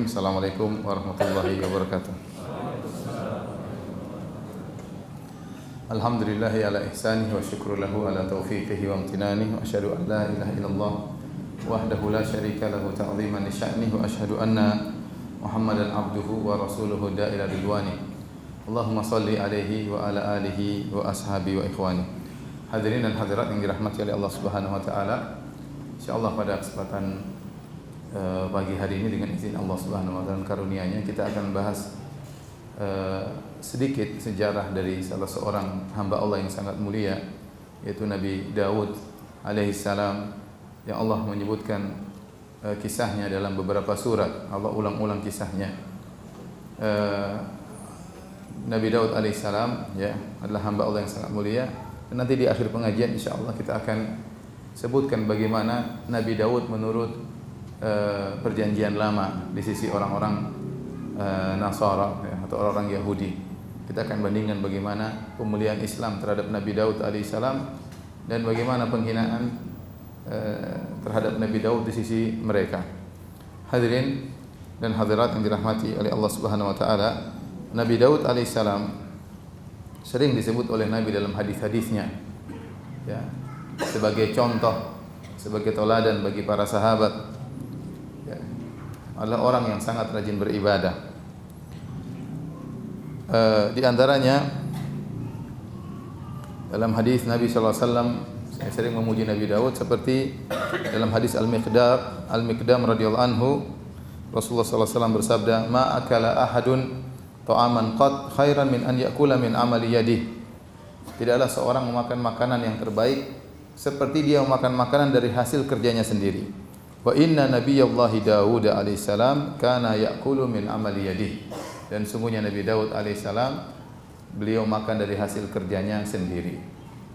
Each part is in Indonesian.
Bismillahirrahmanirrahim. Assalamualaikum warahmatullahi wabarakatuh. Alhamdulillahi ala ihsanihi wa syukru lahu ala taufiqihi wa amtinanihi wa asyhadu an la ilaha illallah wahdahu la syarika lahu ta'ziman li sya'nihi wa asyhadu anna Muhammadan abduhu wa rasuluhu da'ila ridwani. Allahumma salli alaihi wa ala alihi wa ashabi wa ikhwani. Hadirin dan hadirat yang dirahmati oleh Allah Subhanahu wa taala. Insyaallah pada kesempatan pagi hari ini dengan izin Allah Subhanahu wa taala dan karunia-Nya kita akan bahas sedikit sejarah dari salah seorang hamba Allah yang sangat mulia, yaitu Nabi Daud alaihissalam, yang Allah menyebutkan kisahnya dalam beberapa surat. Allah ulang-ulang kisahnya. Nabi Daud alaihissalam ya adalah hamba Allah yang sangat mulia, dan nanti di akhir pengajian insyaallah kita akan sebutkan bagaimana Nabi Daud menurut perjanjian lama di sisi orang-orang Nasara ya, atau orang-orang Yahudi. Kita akan bandingkan bagaimana pemulihan Islam terhadap Nabi Daud alaihissalam dan bagaimana penghinaan terhadap Nabi Daud di sisi mereka. Hadirin dan hadirat yang dirahmati oleh Allah Subhanahu wa taala, Nabi Daud alaihissalam sering disebut oleh Nabi dalam hadis-hadisnya ya, sebagai contoh, sebagai teladan bagi para sahabat ya, adalah orang yang sangat rajin beribadah. Di antaranya dalam hadis Nabi sallallahu alaihi wasallam, saya sering memuji Nabi Daud seperti dalam hadis Al-Miqdam radhiyallahu anhu, Rasulullah sallallahu alaihi wasallam bersabda, "Ma akala ahadun ta'aman qad khairan min an ya'kula min amali yadihi." Tidaklah seorang memakan makanan yang terbaik seperti dia memakan makanan dari hasil kerjanya sendiri. Wa inna nabiyallahi Daud alaihissalam kana ya'kulu min amali yadihi. Dan sungguhnya Nabi Daud alaihissalam beliau makan dari hasil kerjanya sendiri.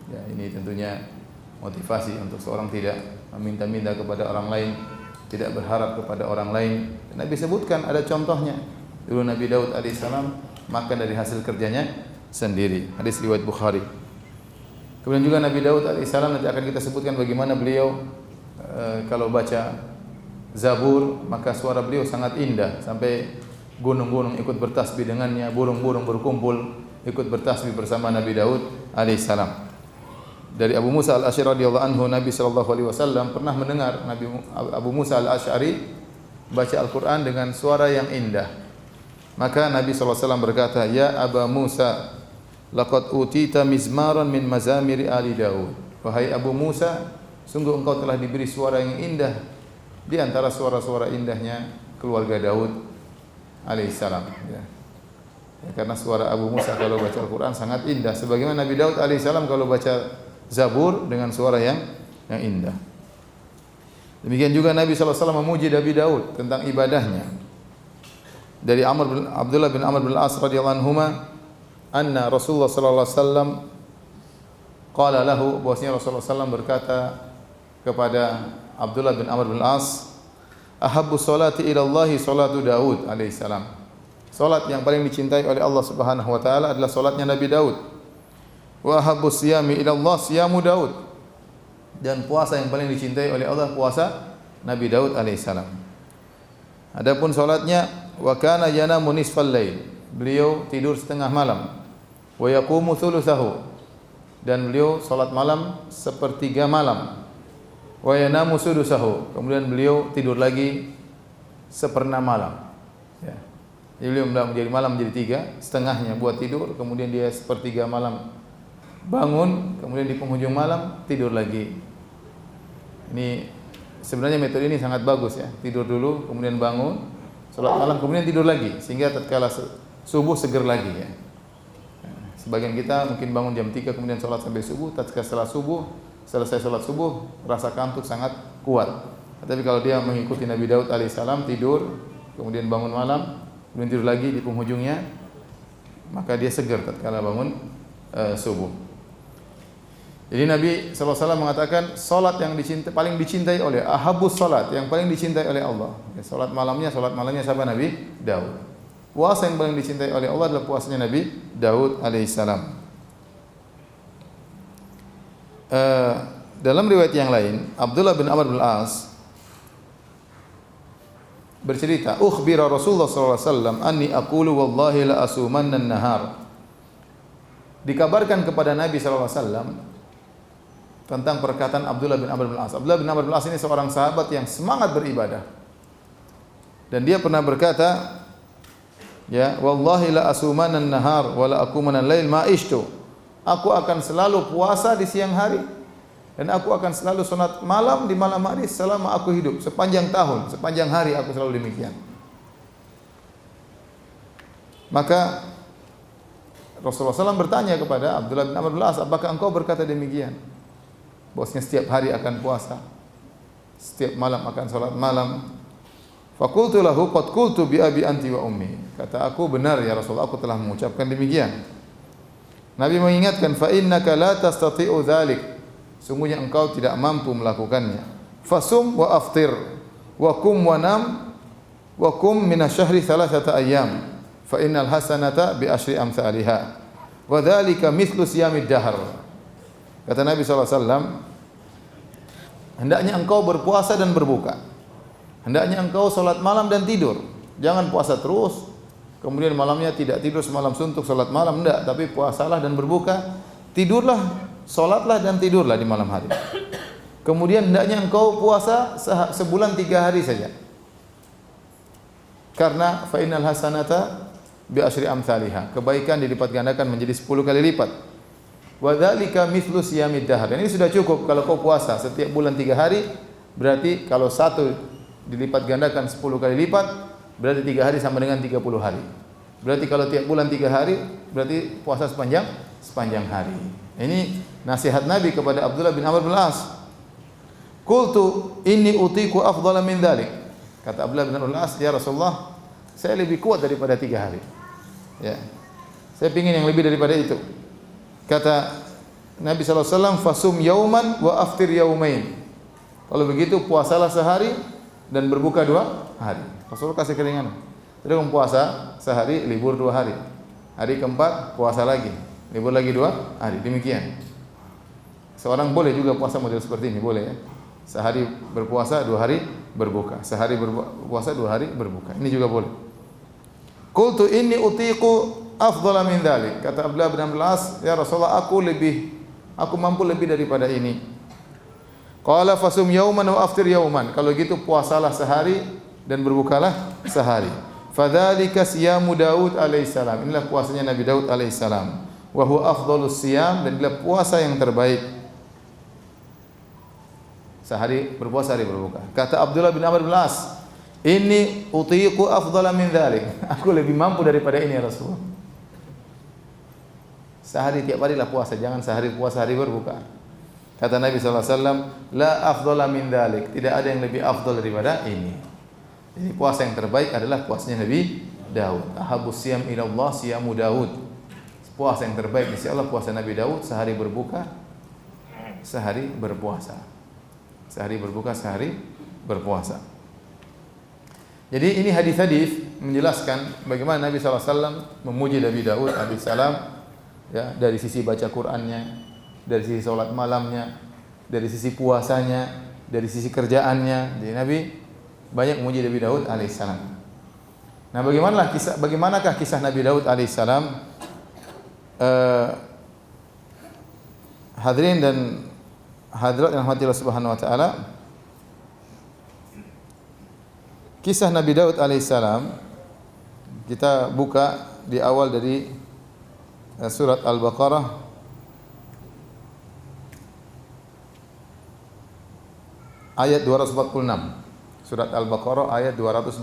Ya, ini tentunya motivasi untuk seorang tidak meminta-minta kepada orang lain, tidak berharap kepada orang lain. Dan Nabi sebutkan ada contohnya. Dulu Nabi Daud alaihissalam makan dari hasil kerjanya sendiri. Hadis riwayat Bukhari. Kemudian juga Nabi Daud alaihissalam nanti akan kita sebutkan bagaimana beliau kalau baca Zabur maka suara beliau sangat indah sampai gunung-gunung ikut bertasbih dengannya, burung-burung berkumpul ikut bertasbih bersama Nabi Daud alaihissalam. Dari Abu Musa al-Asy'ari radhiyallahu anhu, Nabi sallallahu alaihi wasallam pernah mendengar Abu Musa al-Asy'ari baca Al-Qur'an dengan suara yang indah. Maka Nabi sallallahu alaihi wasallam berkata, "Ya Aba Musa, laqad utita mizmaran min mazamiri ali Daud." Wahai Abu Musa, sungguh engkau telah diberi suara yang indah di antara suara-suara indahnya keluarga Daud alaihissalam ya. Ya, karena suara Abu Musa kalau baca Al-Qur'an sangat indah, sebagaimana Nabi Daud alaihissalam kalau baca Zabur dengan suara yang indah. Demikian juga Nabi sallallahu alaihi wasallam memuji Nabi Daud tentang ibadahnya. Dari Abdullah bin Amr bin Al-As radhiyallahu anhuma, anna Rasulullah sallallahu alaihi wasallam qala lahu, bahwasanya Rasulullah sallallahu berkata kepada Abdullah bin Amr bin Al-As, "Ahabbu salati ila Allah salatu Daud alaihissalam." Salat yang paling dicintai oleh Allah Subhanahu wa taala adalah salatnya Nabi Daud. Wa ahabbu siyami ila Allah siyamu Daud. Dan puasa yang paling dicintai oleh Allah puasa Nabi Daud alaihissalam. Adapun salatnya, wa kana yanamu nisfal lail, beliau tidur setengah malam. Wa yaqumu thulutsahu, dan beliau salat malam sepertiga malam. Wa yanamu sudusahu, kemudian beliau tidur lagi seperempat malam. Ya. Jadi beliau menjadi malam menjadi tiga, setengahnya buat tidur, kemudian dia sepertiga malam bangun, kemudian di penghujung malam tidur lagi. Ini sebenarnya metode ini sangat bagus ya. Tidur dulu, kemudian bangun, salat malam, kemudian tidur lagi, sehingga tatkala subuh seger lagi ya. Sebagian kita mungkin bangun jam 3 kemudian salat sampai subuh, tatkala setelah subuh, selesai salat subuh rasa kantuk sangat kuat. Tapi kalau dia mengikuti Nabi Daud alaihissalam, tidur, kemudian bangun malam, kemudian tidur lagi di penghujungnya, maka dia seger tatkala bangun subuh. Jadi Nabi sallallahu alaihi wasallam mengatakan salat yang paling dicintai oleh ahabus salat, yang paling dicintai oleh Allah. Ya, salat malamnya siapa? Nabi Daud. Puasa yang paling dicintai oleh Allah adalah puasanya Nabi Daud alaihissalam. Dalam riwayat yang lain, Abdullah bin Amr bin Al-As bercerita, ukhbira Rasulullah sallallahu alaihi wasallam anni aqulu wallahi la asumanna an-nahar. Dikabarkan kepada Nabi sallallahu alaihi wasallam tentang perkataan Abdullah bin Amr bin As. Abdullah bin Amr bin As ini seorang sahabat yang semangat beribadah. Dan dia pernah berkata, ya, wallahi la asumanna an-nahar wa la aqumanna al-lail ma ishtu. Aku akan selalu puasa di siang hari dan aku akan selalu salat malam di malam hari selama aku hidup, sepanjang tahun, sepanjang hari aku selalu demikian. Maka Rasulullah SAW bertanya kepada Abdullah bin Amr bin As, apakah engkau berkata demikian? Bahwasanya setiap hari akan puasa, setiap malam akan salat malam. Faqultu lahu qad qultu bi abi anti wa ummi. Kata aku, benar ya Rasulullah, aku telah mengucapkan demikian. Nabi mengingatkan, fa innaka la tastati'u dzalik. Sungguhnya engkau tidak mampu melakukannya. Fasum wa aftir wa kum wa nam wa kum min asy-syahri thalathata ayyam fa innal hasanata bi asyri amsalha wa dzalika mithlu siyamid dahr. Kata Nabi SAW, hendaknya engkau berpuasa dan berbuka. Hendaknya engkau salat malam dan tidur. Jangan puasa terus, kemudian malamnya tidak tidur semalam suntuk salat malam, enggak, tapi puasalah dan berbuka. Tidurlah, salatlah dan tidurlah di malam hari. Kemudian hendaknya engkau puasa sebulan 3 hari saja. Karena fa innal hasanata bi asyri amsalha. Kebaikan dilipat gandakan menjadi 10 kali lipat. Wa dzalika mithlu siyamid dahr. Ini sudah cukup kalau kau puasa setiap bulan 3 hari, berarti kalau satu dilipat gandakan 10 kali lipat, berarti 3 hari sama dengan 30 hari. Berarti kalau tiap bulan 3 hari, berarti puasa sepanjang hari. Ini nasihat Nabi kepada Abdullah bin Amr bin As. Qultu inni utiku afdhala min dzalik. Kata Abdullah bin Amr bin As, ya Rasulullah, saya lebih kuat daripada 3 hari. Ya. Saya ingin yang lebih daripada itu. Kata Nabi sallallahu alaihi wasallam, fasum yauman wa aftir yaumain. Kalau begitu puasalah sehari dan berbuka 2 hari. Rasulullah kasih keringanan. Jadi kamu puasa sehari, libur 2 hari. Hari keempat puasa lagi, libur lagi 2 hari. Demikian. Seorang boleh juga puasa model seperti ini, boleh ya. Sehari berpuasa, 2 hari berbuka. Sehari berpuasa, 2 hari berbuka. Ini juga boleh. Qultu inni utiqu afdhala min dzalik. Kata Abdullah bin Amr bin As, ya Rasulullah, aku mampu lebih daripada ini. Qala fasum yauman wa aftir yauman. Kalau gitu puasalah sehari dan berbukalah sehari. Fadzalika siyamu Daud alaihissalam. Inilah puasanya Nabi Daud alaihissalam. Wa huwa afdhalus siyam, dan inilah puasa yang terbaik. Sehari berpuasa, hari berbuka. Kata Abdullah bin Amr bin As, inni utiqu afdhala min dzalik. Aku lebih mampu daripada ini ya Rasulullah. Sehari tiap hari lah puasa, jangan sehari puasa hari berbuka. Kata Nabi sallallahu alaihi wasallam, la afdhala min dzalik. Tidak ada yang lebih afdal daripada ini. Jadi puasa yang terbaik adalah puasanya Nabi Daud. Ahabus siyam ila Allah siyamu Daud. Puasa yang terbaik di sisi Allah puasa Nabi Daud, sehari berbuka, sehari berpuasa. Sehari berbuka, sehari berpuasa. Jadi ini hadis-hadis menjelaskan bagaimana Nabi SAW memuji Nabi Daud alaihissalam, ya, dari sisi baca Qur'annya, dari sisi salat malamnya, dari sisi puasanya, dari sisi kerjaannya. Jadi Nabi banyak memuji Nabi Daud alaihissalam. Nah, bagaimanakah kisah Nabi Daud alaihissalam? Hadirin dan hadirat yang dirahmati Allah Subhanahu wa taala. Kisah Nabi Daud alaihissalam kita buka di awal dari surat Al-Baqarah ayat 246. Surat Al-Baqarah ayat 246.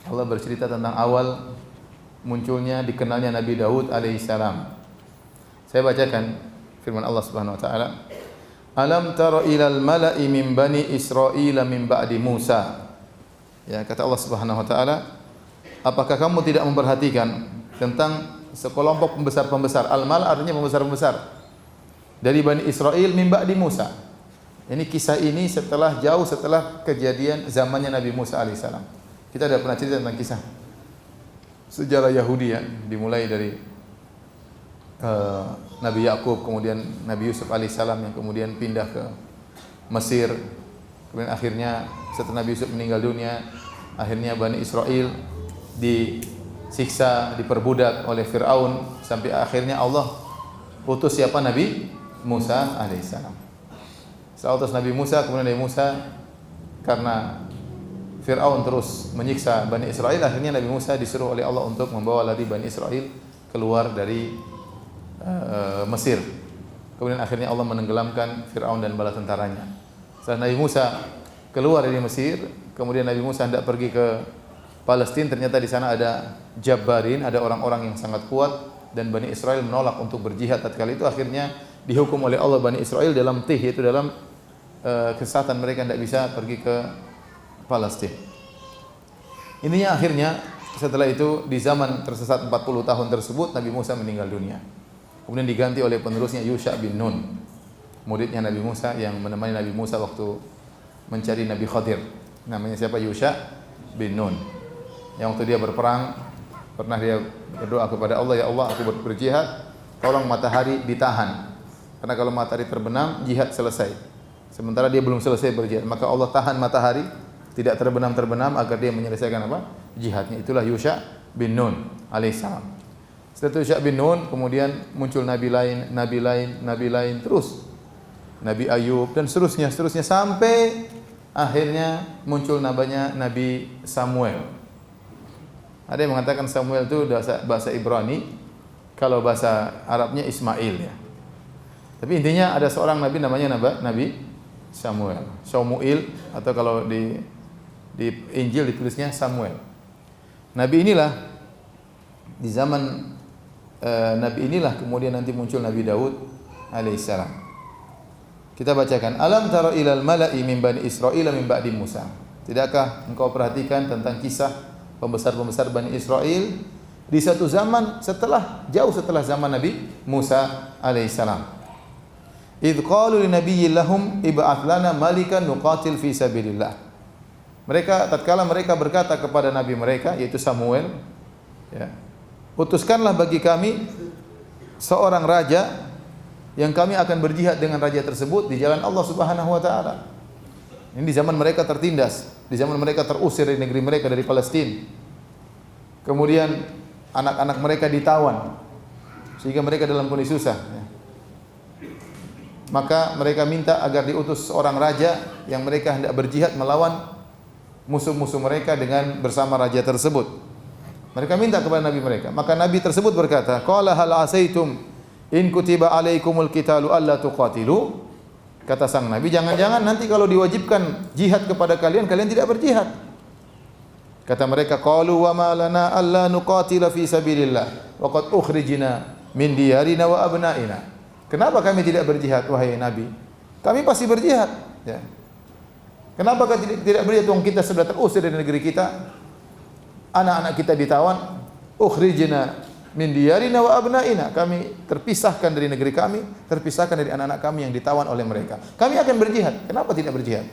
Allah bercerita tentang awal munculnya, dikenalnya Nabi Daud alaihissalam. Saya bacakan firman Allah Subhanahu wa taala. Alam tara ilal mala'i min bani Israil min ba'di Musa. Ya, kata Allah Subhanahu wa taala, apakah kamu tidak memperhatikan tentang sekelompok pembesar-pembesar? Al-mal artinya pembesar-pembesar dari Bani Israil min ba'di Musa. Ini kisah ini jauh setelah kejadian zamannya Nabi Musa alaihissalam. Kita sudah pernah cerita tentang kisah sejarah Yahudi ya, dimulai dari Nabi Yakub, kemudian Nabi Yusuf alaihissalam yang kemudian pindah ke Mesir, Kemudian akhirnya setelah Nabi Yusuf meninggal dunia, akhirnya Bani Israel disiksa, diperbudak oleh Fir'aun sampai akhirnya Allah utus siapa? Nabi Musa alaihissalam. Setelah utus Nabi Musa, kemudian Nabi Musa karena Fir'aun terus menyiksa Bani Israel, akhirnya Nabi Musa disuruh oleh Allah untuk membawa lagi Bani Israel keluar dari Mesir. Kemudian akhirnya Allah menenggelamkan Fir'aun dan bala tentaranya. Setelah Nabi Musa keluar dari Mesir, kemudian Nabi Musa hendak pergi ke Palestina, ternyata di sana ada Jabbarin, ada orang-orang yang sangat kuat dan Bani Israel menolak untuk berjihad. Tatkala itu akhirnya dihukum oleh Allah Bani Israel dalam tih, yaitu dalam kesesatan mereka tidak bisa pergi ke Palestina. Ininya akhirnya setelah itu di zaman tersesat 40 tahun tersebut Nabi Musa meninggal dunia. Kemudian diganti oleh penerusnya Yusha bin Nun, muridnya Nabi Musa yang menemani Nabi Musa waktu mencari Nabi Khadir. Namanya siapa? Yusha bin Nun. Yang waktu dia berperang pernah dia berdoa kepada Allah, ya Allah, aku berjihad, tolong matahari ditahan. Karena kalau matahari terbenam, jihad selesai. Sementara dia belum selesai berjihad, maka Allah tahan matahari tidak terbenam agar dia menyelesaikan apa? Jihadnya. Itulah Yusha bin Nun alaihissalam. Setelah itu Yusha bin Nun, kemudian muncul nabi lain terus. Nabi Ayub dan seterusnya sampai akhirnya muncul namanya Nabi Samuel. Ada yang mengatakan Samuel itu bahasa Ibrani, kalau bahasa Arabnya Ismail ya. Tapi intinya ada seorang nabi namanya Nabi Samuel atau kalau di Injil ditulisnya Samuel. Nabi inilah di zaman Nabi inilah kemudian nanti muncul Nabi Daud alaihissalam. Kita bacakan, alam tara ilal mala'i min bani Israil min ba'di Musa. Tidakkah engkau perhatikan tentang kisah pembesar-pembesar Bani Israel di satu zaman jauh setelah zaman Nabi Musa alaihissalam. Idh qalu li nabiyyin lahum ib'ats lana malikan nuqatil fi sabilillah. Tatkala mereka berkata kepada nabi mereka yaitu Samuel, ya, utuskanlah bagi kami seorang raja yang kami akan berjihad dengan raja tersebut di jalan Allah Subhanahu wa taala. Ini di zaman mereka tertindas, di zaman mereka terusir dari negeri mereka, dari Palestina. Kemudian anak-anak mereka ditawan sehingga mereka dalam kondisi susah. Maka mereka minta agar diutus seorang raja yang mereka hendak berjihad melawan musuh-musuh mereka dengan bersama raja tersebut. Mereka minta kepada nabi mereka. Maka nabi tersebut berkata, qala hal asaitum in kutiba alaikumul qitalu alla tuqatilu. Kata sang nabi, jangan-jangan nanti kalau diwajibkan jihad kepada kalian tidak berjihad. Kata mereka, qalu wa ma lana alla nuqatila fi sabilillah wa qad ukhrijna min diyarina wa abnaina. Kenapa kami tidak berjihad wahai nabi? Kami pasti berjihad, ya. Kenapa kami tidak berjihad? Wong kita sudah terusir dari negeri kita. Anak-anak kita ditawan, ukhrijna min diyarina wa abnaina. Kami terpisahkan dari negeri kami, terpisahkan dari anak-anak kami yang ditawan oleh mereka. Kami akan berjihad. Kenapa tidak berjihad?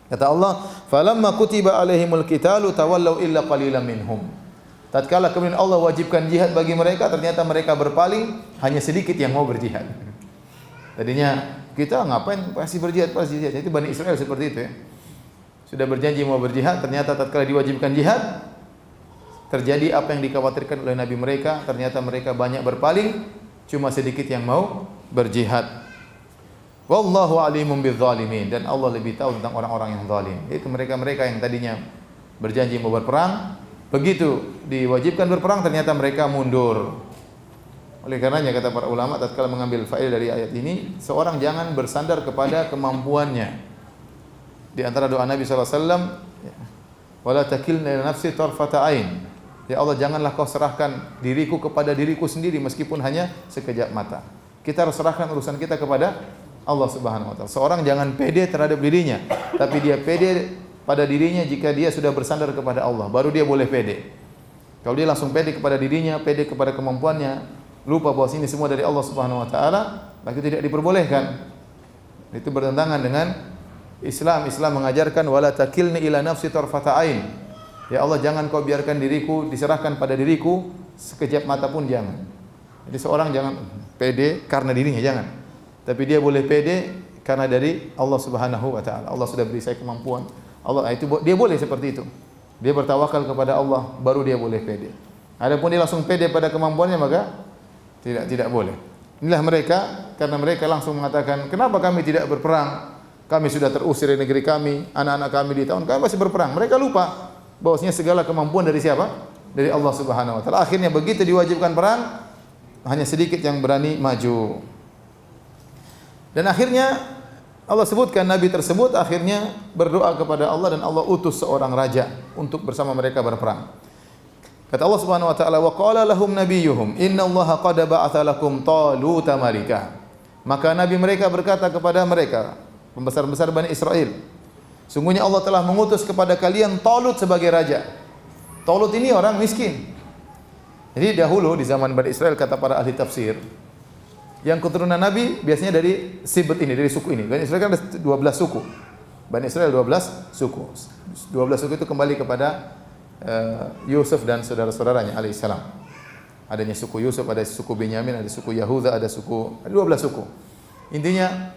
Kata Allah, falamma kutiba alaihimul qitalu tawallaw illa qalilan minhum. Tatkala kemudian Allah wajibkan jihad bagi mereka, ternyata mereka berpaling, hanya sedikit yang mau berjihad. Tadinya kita ngapain pasti berjihad. Itu Bani Israel seperti itu ya. Sudah berjanji mau berjihad, ternyata tatkala diwajibkan jihad, terjadi apa yang dikhawatirkan oleh nabi mereka, ternyata mereka banyak berpaling, cuma sedikit yang mau berjihad. Wallahu alimun bizzalimin, dan Allah lebih tahu tentang orang-orang yang zalim. Itu mereka-mereka yang tadinya berjanji mau berperang, begitu diwajibkan berperang ternyata mereka mundur. Oleh karenanya kata para ulama tatkala mengambil faedah dari ayat ini, seorang jangan bersandar kepada kemampuannya. Di antara doa Nabi sallallahu alaihi wasallam, wala takilna ila nafsi tarfata ain. Ya Allah, janganlah kau serahkan diriku kepada diriku sendiri meskipun hanya sekejap mata. Kita harus serahkan urusan kita kepada Allah Subhanahu wa taala. Seorang jangan pede terhadap dirinya, tapi dia pede pada dirinya jika dia sudah bersandar kepada Allah, baru dia boleh pede. Kalau dia langsung pede kepada dirinya, pede kepada kemampuannya, lupa bahwa ini semua dari Allah Subhanahu wa taala, maka itu tidak diperbolehkan. Itu bertentangan dengan Islam. Islam mengajarkan wala takilni ila nafsi tarfata ain. Ya Allah, jangan kau biarkan diriku diserahkan pada diriku sekejap mata pun jangan. Jadi seorang jangan pede karena dirinya, jangan. Tapi dia boleh pede karena dari Allah Subhanahu wa taala. Allah sudah beri saya kemampuan. Allah itu dia boleh seperti itu. Dia bertawakal kepada Allah baru dia boleh pede. Adapun dia langsung pede pada kemampuannya maka tidak boleh. Inilah mereka, karena mereka langsung mengatakan, "Kenapa kami tidak berperang? Kami sudah terusir dari negeri kami, anak-anak kami di tahun kami masih berperang." Mereka lupa bahwasanya segala kemampuan dari siapa? Dari Allah Subhanahu wa taala. Akhirnya begitu diwajibkan perang, hanya sedikit yang berani maju. Dan akhirnya Allah sebutkan Nabi tersebut akhirnya berdoa kepada Allah dan Allah utus seorang raja untuk bersama mereka berperang. Kata Allah Subhanahu wa taala, "Wa qala lahum nabiyyuhum, innallaha qad ba'atha lakum Taluta malika." Maka nabi mereka berkata kepada mereka, pembesar-besar Bani Israel, sungguhnya Allah telah mengutus kepada kalian Talut sebagai raja. Talut ini orang miskin. Jadi dahulu di zaman Bani Israel, kata para ahli tafsir, yang keturunan Nabi biasanya dari Sibt ini, dari suku ini. Bani Israel kan ada 12 suku. Bani Israel 12 suku. 12 suku itu kembali kepada Yusuf dan saudara-saudaranya alaihissalam. Adanya suku Yusuf, ada suku Benyamin, ada suku Yahuda, ada 12 suku. Intinya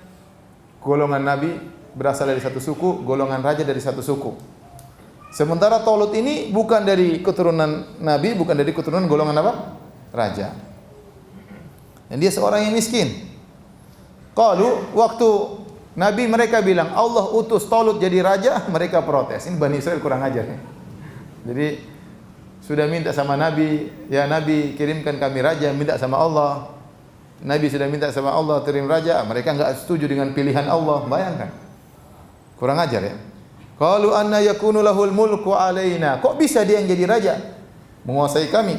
golongan Nabi berasal dari satu suku, golongan raja dari satu suku. Sementara Talut ini bukan dari keturunan Nabi, bukan dari keturunan golongan apa? Raja. Dan dia seorang yang miskin. Qalu, waktu Nabi mereka bilang Allah utus Talut jadi raja, mereka protes. Ini Bani Israel kurang ajar ya. Jadi sudah minta sama Nabi, ya Nabi kirimkan kami raja, minta sama Allah. Nabi sudah minta sama Allah kirim raja, mereka enggak setuju dengan pilihan Allah. Bayangkan. Kurang ajar ya. Qalu anna yakunu lahul mulku alaina. Kok bisa dia yang jadi raja? Menguasai kami,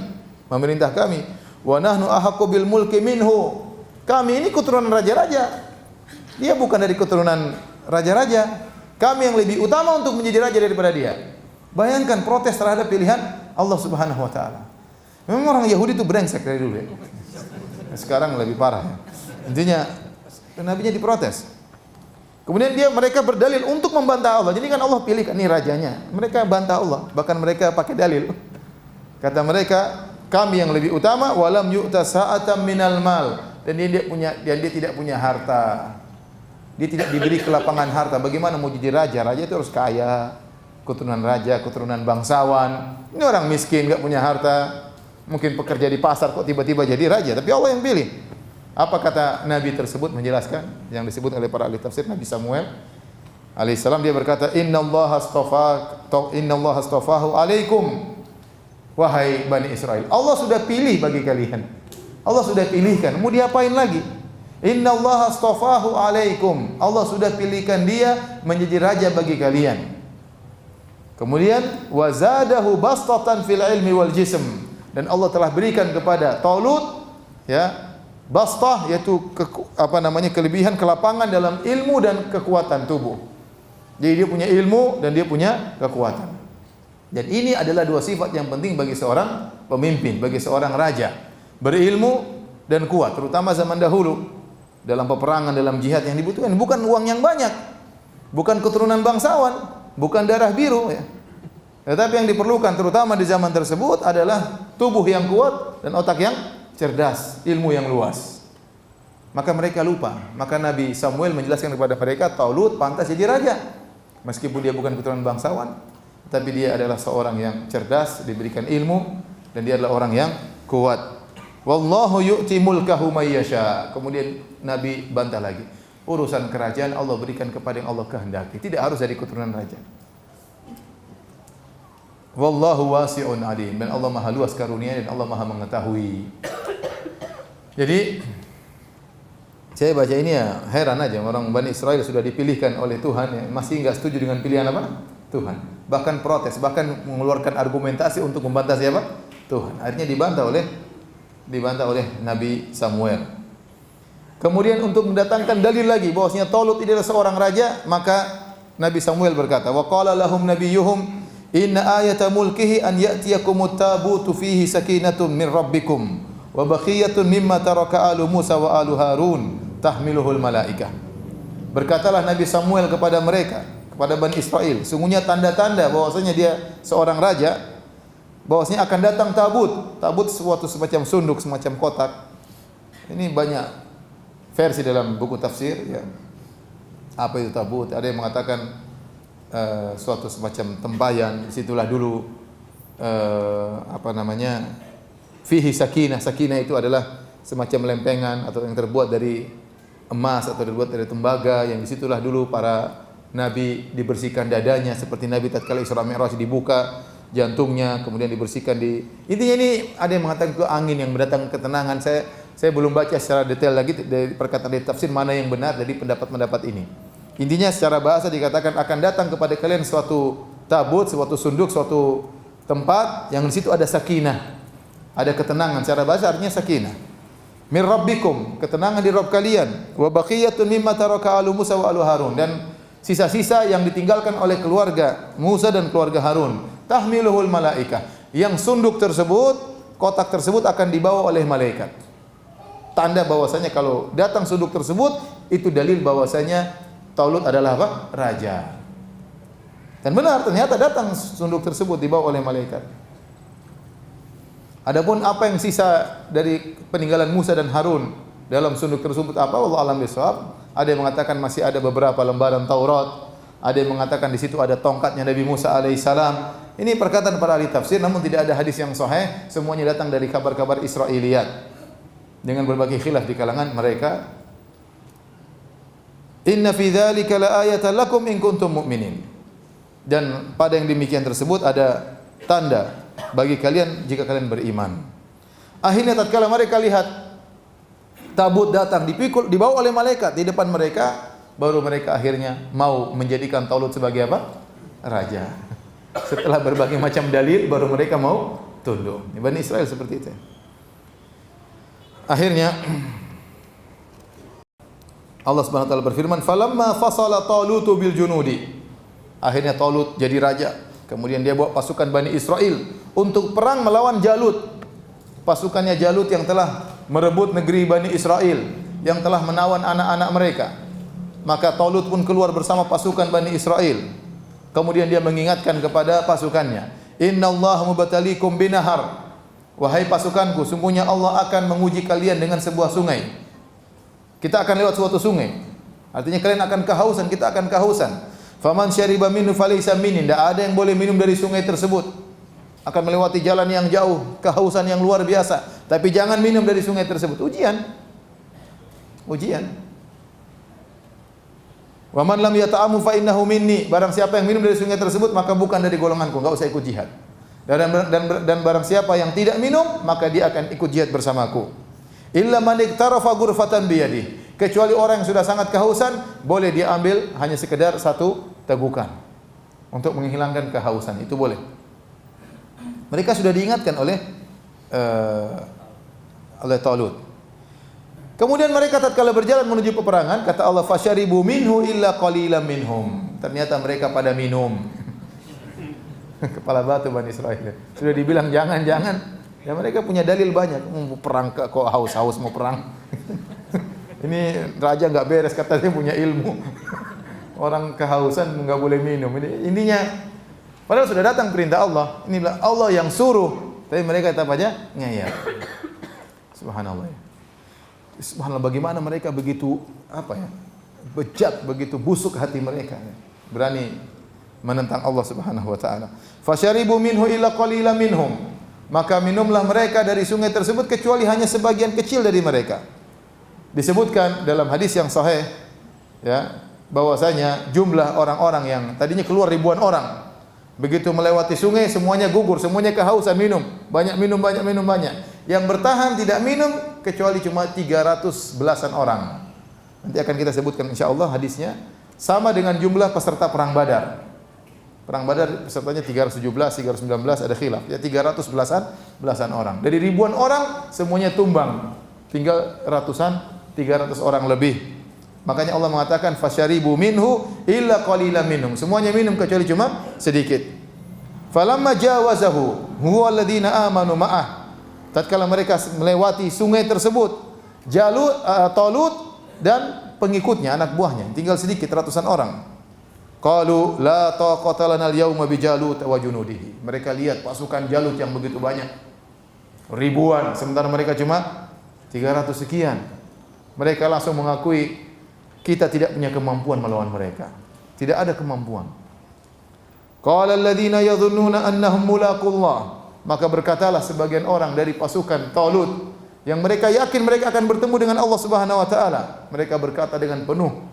memerintah kami. Wa nahnu ahaqqu bil mulki minhu. Kami ini keturunan raja-raja. Dia bukan dari keturunan raja-raja. Kami yang lebih utama untuk menjadi raja daripada dia. Bayangkan protes terhadap pilihan Allah Subhanahu wa taala. Memang orang Yahudi itu brengsek dari dulu ya. Sekarang lebih parah ya. Intinya nabinya diprotes. Kemudian mereka berdalil untuk membantah Allah. Jadi kan Allah pilih ini rajanya. Mereka bantah Allah, bahkan mereka pakai dalil. Kata mereka, kami yang lebih utama, walam yu'ta sa'atam minal mal. Dan dia tidak punya harta. Dia tidak diberi kelapangan harta. Bagaimana mau jadi raja? Raja itu harus kaya, keturunan raja, keturunan bangsawan. Ini orang miskin, enggak punya harta. Mungkin pekerja di pasar kok tiba-tiba jadi raja, tapi Allah yang pilih. Apa kata Nabi tersebut menjelaskan yang disebut oleh para ahli tafsir? Nabi Samuel alaihissalam, dia berkata, innallaha astafahu alaikum wahai Bani Israel. Allah sudah pilih bagi kalian. Allah sudah pilihkan. Mau diapain lagi? Innallaha astafahu alaikum. Allah sudah pilihkan dia menjadi raja bagi kalian. Kemudian wazadahu bastatan fil ilmi wal jism. Dan Allah telah berikan kepada Talut ya bastah, yaitu kelebihan, kelapangan dalam ilmu dan kekuatan tubuh. Jadi dia punya ilmu dan dia punya kekuatan. Dan ini adalah dua sifat yang penting bagi seorang pemimpin, bagi seorang raja. Berilmu dan kuat, terutama zaman dahulu. Dalam peperangan, dalam jihad yang dibutuhkan bukan uang yang banyak, bukan keturunan bangsawan, bukan darah biru ya. Tetapi yang diperlukan terutama di zaman tersebut adalah tubuh yang kuat dan otak yang cerdas, ilmu yang luas. Maka mereka lupa. Maka Nabi Samuel menjelaskan kepada mereka, Talut pantas jadi raja. Meskipun dia bukan keturunan bangsawan, tapi dia adalah seorang yang cerdas, diberikan ilmu, dan dia adalah orang yang kuat. Wallahu yu'ti mulkahu may yasha. Kemudian Nabi bantah lagi. Urusan kerajaan Allah berikan kepada yang Allah kehendaki, tidak harus dari keturunan raja. Wallahu wasi'un alim. Dan Allah Maha luas karunia dan Allah Maha mengetahui. Jadi saya baca ini ya heran aja, orang Bani Israel sudah dipilihkan oleh Tuhan ya, masih enggak setuju dengan pilihan apa? Tuhan. Bahkan protes, bahkan mengeluarkan argumentasi untuk membantah siapa? Tuhan. Akhirnya dibantah oleh Nabi Samuel. Kemudian untuk mendatangkan dalil lagi bahwasanya Talut ini adalah seorang raja, maka Nabi Samuel berkata, wa qala lahum nabiyyuhum inna ayata mulkihi an ya'tiyakumut tabutu fihi sakinatun min rabbikum wa baqiyatun mimma taraka alu Musa wa alu Harun tahmiluhul malaikah. Berkatalah Nabi Samuel kepada mereka, kepada Bani Israel, sungguhnya tanda-tanda bahwasanya dia seorang raja, bahwasanya akan datang tabut. Tabut suatu semacam sunduk, semacam kotak. Ini banyak versi dalam buku tafsir ya. Apa itu tabut? Ada yang mengatakan suatu semacam tempayan, disitulah dulu apa namanya, fihi sakinah. Sakinah itu adalah semacam lempengan atau yang terbuat dari emas atau terbuat dari tembaga, yang disitulah dulu para nabi dibersihkan dadanya, seperti Nabi tatkala Isra Mi'raj dibuka jantungnya, kemudian dibersihkan di. Intinya ini ada yang mengatakan itu angin yang mendatangkan ketenangan. Saya belum baca secara detail lagi dari perkataan di tafsir mana yang benar dari pendapat-pendapat ini. Intinya secara bahasa dikatakan akan datang kepada kalian suatu tabut, suatu sunduk, suatu tempat yang di situ ada sakinah, ada ketenangan. Secara bahasa artinya sakinah. Mir rabbikum, ketenangan di Rabb kalian. Wa baqiyatun mimma taraka alu Musa wa alu Harun, dan sisa-sisa yang ditinggalkan oleh keluarga Musa dan keluarga Harun. Tahmiluhul malaikah, yang sunduk tersebut, kotak tersebut akan dibawa oleh malaikat. Tanda bahwasanya kalau datang sunduk tersebut itu dalil bahwasanya Talut adalah apa? Raja. Dan benar, ternyata datang sunduk tersebut dibawa oleh malaikat. Adapun apa yang sisa dari peninggalan Musa dan Harun dalam sunduk tersebut apa? Wallahu a'lam bishawab. Ada yang mengatakan masih ada beberapa lembaran Taurat. Ada yang mengatakan di situ ada tongkatnya Nabi Musa alaihissalam. Ini perkataan para ahli tafsir, namun tidak ada hadis yang sahih. Semuanya datang dari kabar-kabar Israiliyat dengan berbagai khilaf di kalangan mereka. Inna fi dzalika laayatan lakum in kuntum mu'minin. Dan pada yang demikian tersebut ada tanda bagi kalian jika kalian beriman. Akhirnya tatkala mereka lihat tabut datang dipikul, dibawa oleh malaikat di depan mereka, baru mereka akhirnya mau menjadikan Talut sebagai apa? Raja. Setelah berbagai macam dalil, baru mereka mau tunduk. Bani Israel seperti itu. Akhirnya Allah Subhanahu wa taala berfirman, "Falamma fasala Talutu bil junudi." Akhirnya Talut jadi raja. Kemudian dia bawa pasukan Bani Israel untuk perang melawan Jalut. Pasukannya Jalut yang telah merebut negeri Bani Israel, yang telah menawan anak-anak mereka. Maka Talut pun keluar bersama pasukan Bani Israel. Kemudian dia mengingatkan kepada pasukannya, "Innallaha mubtaliikum binahar." Wahai pasukanku, sungguhnya Allah akan menguji kalian dengan sebuah sungai. Kita akan lewat suatu sungai. Artinya kalian akan kehausan, kita akan kehausan. Faman syariba minhu falaysa minni. Tidak ada yang boleh minum dari sungai tersebut. Akan melewati jalan yang jauh, kehausan yang luar biasa. Tapi jangan minum dari sungai tersebut. Ujian. Wa man lam yata'amu fa innahu minni. Barang siapa yang minum dari sungai tersebut maka bukan dari golonganku, enggak usah ikut jihad. Dan barang siapa yang tidak minum maka dia akan ikut jihad bersamaku. Illa man iktarafa ghurfatan biyadihi. Kecuali orang yang sudah sangat kehausan, boleh dia ambil hanya sekedar satu tegukan untuk menghilangkan kehausan, itu boleh. Mereka sudah diingatkan oleh Talut. Kemudian mereka tatkala berjalan menuju peperangan, kata Allah, fasyaribu minhu illa qalilan minhum. Ternyata mereka pada minum. Kepala batu Bani Israil. Sudah dibilang jangan. Ya mereka punya dalil banyak. Perang kok haus-haus mau perang. Ini raja enggak beres, katanya punya ilmu. Orang kehausan enggak boleh minum. Ini intinya padahal sudah datang perintah Allah. Inilah Allah yang suruh. Tapi mereka tetap aja ngeyel. Subhanallah. Subhanallah, bagaimana mereka begitu bejat, begitu busuk hati mereka. Berani menentang Allah Subhanahu wa taala. Fasyaribu minhu illa qalilan minhum. Maka minumlah mereka dari sungai tersebut kecuali hanya sebagian kecil dari mereka. Disebutkan dalam hadis yang sahih ya, bahwasanya jumlah orang-orang yang tadinya keluar ribuan orang, begitu melewati sungai semuanya gugur, semuanya kehausan minum. Banyak. Yang bertahan tidak minum kecuali cuma 300 belasan orang. Nanti akan kita sebutkan insyaallah hadisnya, sama dengan jumlah peserta perang Badar. Perang Badar pesertanya 317, 319 ada khilaf. Ya 300 belasan orang. Dari ribuan orang semuanya tumbang. Tinggal 300 orang lebih. Makanya Allah mengatakan fasyaribu minhu illa qalilan minhum. Semuanya minum kecuali cuma sedikit. Falamma jawazahu huwa alladziina aamanu ma'ah. Tatkala mereka melewati sungai tersebut, Talut dan pengikutnya, anak buahnya, tinggal sedikit ratusan orang. Qalu la taqata lana al-yawma bi Jalut wa junudihi. Mereka lihat pasukan Jalut yang begitu banyak, ribuan, sementara mereka cuma 300 sekian. Mereka langsung mengakui, kita tidak punya kemampuan melawan mereka. Tidak ada kemampuan. Qala alladziina yadhunnuna annahum mulaqullah. Maka berkatalah sebagian orang dari pasukan Talut yang mereka yakin mereka akan bertemu dengan Allah Subhanahu wa taala. Mereka berkata dengan penuh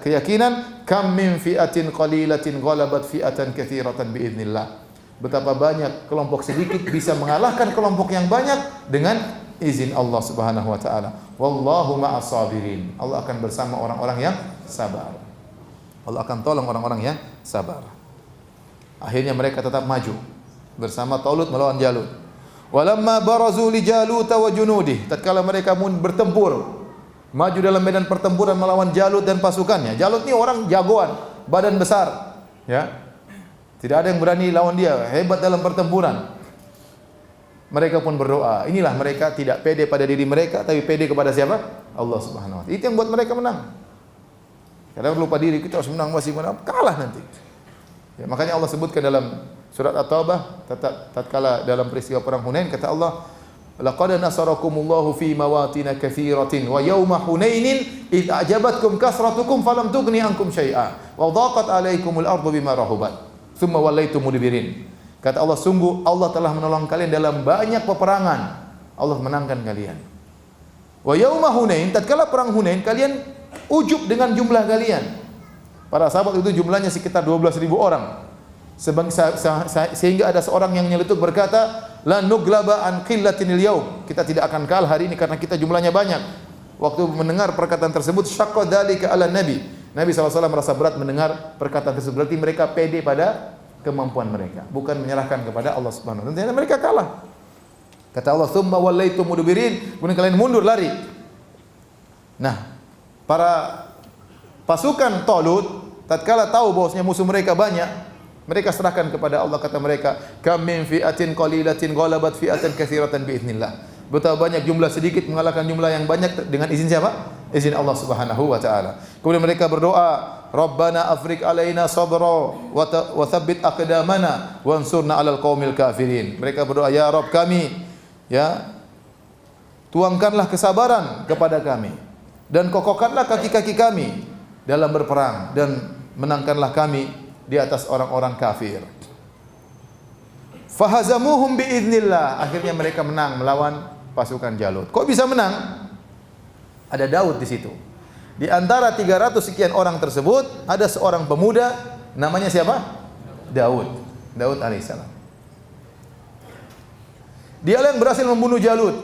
keyakinan, kam min fi'atin qalilatin ghalabat fi'atan katsiratan biidznillah. Betapa banyak kelompok sedikit bisa mengalahkan kelompok yang banyak dengan izin Allah Subhanahu wa taala. Wallahu ma'as sabirin. Allah akan bersama orang-orang yang sabar. Allah akan tolong orang-orang yang sabar. Akhirnya mereka tetap maju bersama Talut melawan Jalut. Walamma barazu li Jalut wa junudih. Tatkala mereka bertempur, maju dalam medan pertempuran melawan Jalut dan pasukannya. Jalut ini orang jagoan, badan besar, ya. Tidak ada yang berani lawan dia, hebat dalam pertempuran. Mereka pun berdoa. Inilah mereka tidak pede pada diri mereka, tapi pede kepada siapa? Allah Subhanahu wa taala. Itu yang buat mereka menang. Kadang lupa diri, kita harus menang, masih menang, kalah nanti. Ya, makanya Allah sebutkan dalam surat At-Taubah, tatkala dalam peristiwa perang Hunain, kata Allah, laqad nasarakumullahu fi mawatin katsiratin wa yauma Hunainin id a'jabatkum kasratukum falam tughni ankum syai'a wa dhaqat 'alaikumul ardu bima rahubat tsumma wallaitum mudbirin. Kata Allah, sungguh Allah telah menolong kalian dalam banyak peperangan. Allah menangkan kalian. Wa yauma Hunain, tatkala perang Hunain kalian ujub dengan jumlah kalian. Para sahabat itu jumlahnya sekitar 12.000 orang. Sehingga ada seorang yang nyeletuk berkata, la nuglaba an qillatinil yaum. Kita tidak akan kalah hari ini karena kita jumlahnya banyak. Waktu mendengar perkataan tersebut, syaqqa dzalika 'ala nabi. Nabi SAW merasa berat mendengar perkataan tersebut. Berarti mereka pede pada kemampuan mereka, bukan menyerahkan kepada Allah Subhanahu wa taala. Ternyata mereka kalah. Kata Allah, "Tsumma wallaitum mudbirin." Kemudian kalian mundur lari. Nah, para pasukan Talut tatkala tahu bahwasanya musuh mereka banyak, mereka serahkan kepada Allah. Kata mereka, kam min fi'atin qalilatin ghalabat fi'atan katsiratan biidznillah. Betapa banyak jumlah sedikit mengalahkan jumlah yang banyak dengan izin siapa? Izin Allah Subhanahu wa taala. Kemudian mereka berdoa, Rabbana afriq alaina sabra wa tsabbit aqdamana wansurna 'alal qaumil kafirin. Mereka berdoa, ya Rabb kami, ya, tuangkanlah kesabaran kepada kami dan kokohkanlah kaki-kaki kami dalam berperang dan menangkanlah kami di atas orang-orang kafir. Fahazamuhum biidznillah. Akhirnya mereka menang melawan pasukan Jalut. Kok bisa menang? Ada Daud di situ. Di antara 300 sekian orang tersebut ada seorang pemuda namanya siapa? Daud. Daud alaihissalam. Dia yang berhasil membunuh Jalut.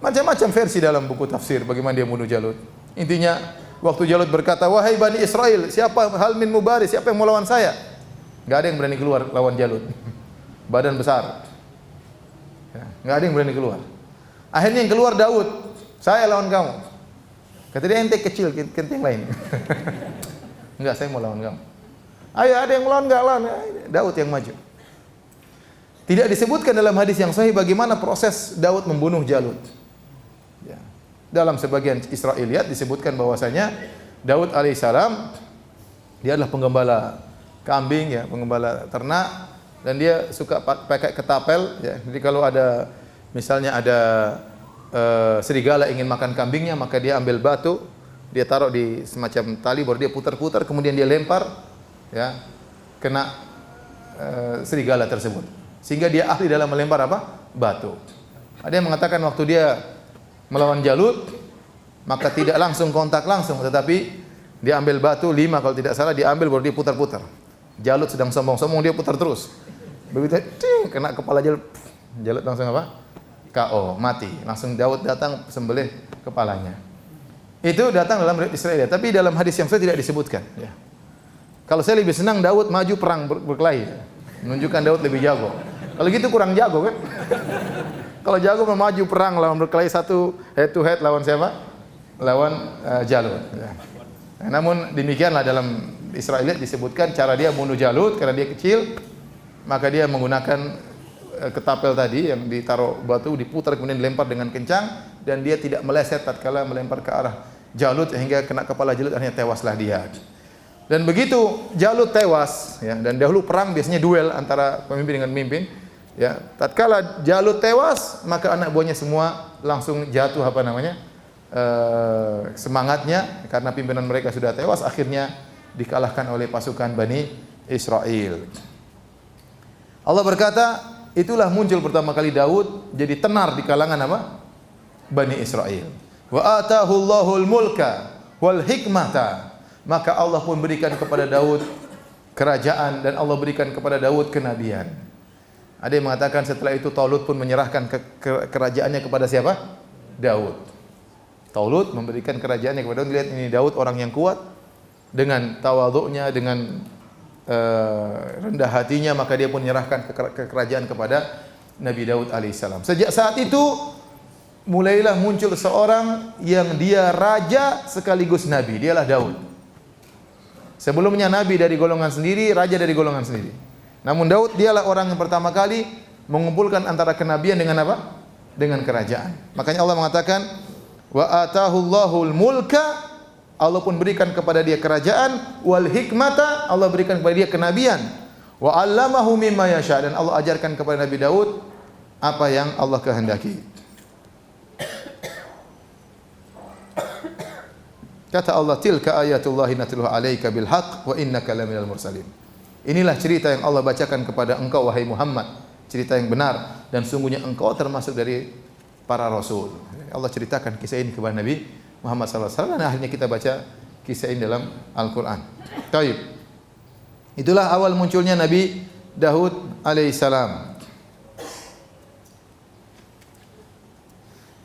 Macam-macam versi dalam buku tafsir bagaimana dia membunuh Jalut. Intinya waktu Jalut berkata, wahai Bani Israel, siapa hal min mubaris, siapa yang mau lawan saya? Gak ada yang berani keluar lawan Jalut. Badan besar. Gak ada yang berani keluar. Akhirnya yang keluar Daud, saya lawan kamu. Kata dia, ente kecil, ente yang lain. Enggak, saya mau lawan kamu. Ayo, ada yang lawan, enggak lawan. Daud yang maju. Tidak disebutkan dalam hadis yang sahih bagaimana proses Daud membunuh Jalut. Ya. Dalam sebagian Israiliyat disebutkan bahwasanya Daud alaihissalam dia adalah penggembala kambing, ya, penggembala ternak, dan dia suka pakai ketapel, ya. Jadi kalau ada misalnya ada serigala ingin makan kambingnya, maka dia ambil batu, dia taruh di semacam tali, baru dia putar-putar, kemudian dia lempar, ya, kena serigala tersebut, sehingga dia ahli dalam melempar apa? Batu. Ada yang mengatakan waktu dia melawan Jalut, maka tidak langsung kontak langsung, tetapi dia ambil batu 5 kalau tidak salah, dia ambil baru dia putar-putar. Jalut sedang sombong-sombong, dia putar terus. Begitu kena kepala Jalut, Jalut langsung apa? KO, mati. Langsung Daud datang sembelih kepalanya. Itu datang dalam riwayat Israel, tapi dalam hadis yang saya tidak disebutkan, ya. Kalau saya lebih senang Daud maju perang berkelahi, menunjukkan Daud lebih jago. Kalau gitu kurang jago kan? Kalau jago maju perang lawan berkelahi satu head to head lawan siapa? Lawan Jalut. Ya. Nah, namun demikianlah dalam Israel disebutkan cara dia membunuh Jalut karena dia kecil, maka dia menggunakan ketapel tadi yang ditaruh batu, diputar kemudian dilempar dengan kencang, dan dia tidak meleset tatkala melempar ke arah Jalut sehingga kena kepala Jalut, akhirnya tewaslah dia. Dan begitu Jalut tewas, ya, dan dahulu perang biasanya duel antara pemimpin dengan pemimpin, ya. Tatkala Jalut tewas, maka anak buahnya semua langsung jatuh semangatnya karena pimpinan mereka sudah tewas, akhirnya dikalahkan oleh pasukan Bani Israel. Allah berkata, itulah muncul pertama kali Daud jadi tenar di kalangan apa? Bani Israel. Wa atahu Allahul mulka wal hikmata. Maka Allah pun berikan kepada Daud kerajaan dan Allah berikan kepada Daud kenabian. Ada yang mengatakan setelah itu Talut pun menyerahkan kerajaannya kepada siapa? Daud. Talut memberikan kerajaannya kepada Daud. Lihat ini Daud orang yang kuat dengan tawadhu'nya, dengan rendah hatinya, maka dia pun menyerahkan kerajaan kepada Nabi Daud alaihissalam. Sejak saat itu mulailah muncul seorang yang dia raja sekaligus nabi, dialah Daud. Sebelumnya nabi dari golongan sendiri, raja dari golongan sendiri. Namun Daud dialah orang yang pertama kali mengumpulkan antara kenabian dengan apa? Dengan kerajaan. Makanya Allah mengatakan, wa atahu Allahul mulka, Allah pun berikan kepada dia kerajaan, wal hikmata, Allah berikan kepada dia kenabian, wa 'allamahu mimma yasha, dan Allah ajarkan kepada Nabi Daud apa yang Allah kehendaki. Kata Allah, tilka ayatullahi natluha 'alaika bil haqq wa innaka laminal mursalin. Inilah cerita yang Allah bacakan kepada engkau wahai Muhammad, cerita yang benar, dan sungguhnya engkau termasuk dari para rasul. Allah ceritakan kisah ini kepada Nabi Muhammad SAW, dan akhirnya kita baca kisah ini dalam Al-Quran. Taib. Itulah awal munculnya Nabi Daud alaihissalam.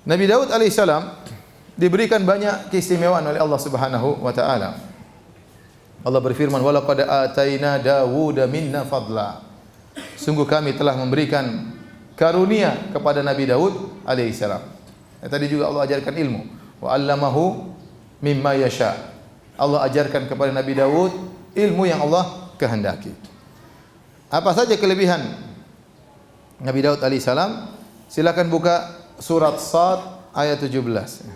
Nabi Daud alaihissalam diberikan banyak keistimewaan oleh Allah Subhanahu wa taala. Allah berfirman, "Wa laqad ataina Dawuda minna fadla." Sungguh kami telah memberikan karunia kepada Nabi Daud alaihissalam. Tadi juga Allah ajarkan ilmu. Wa 'allamahu mimma yasha. Allah ajarkan kepada Nabi Daud ilmu yang Allah kehendaki. Apa saja kelebihan Nabi Daud alaihissalam? Silakan buka surat Sad ayat 17.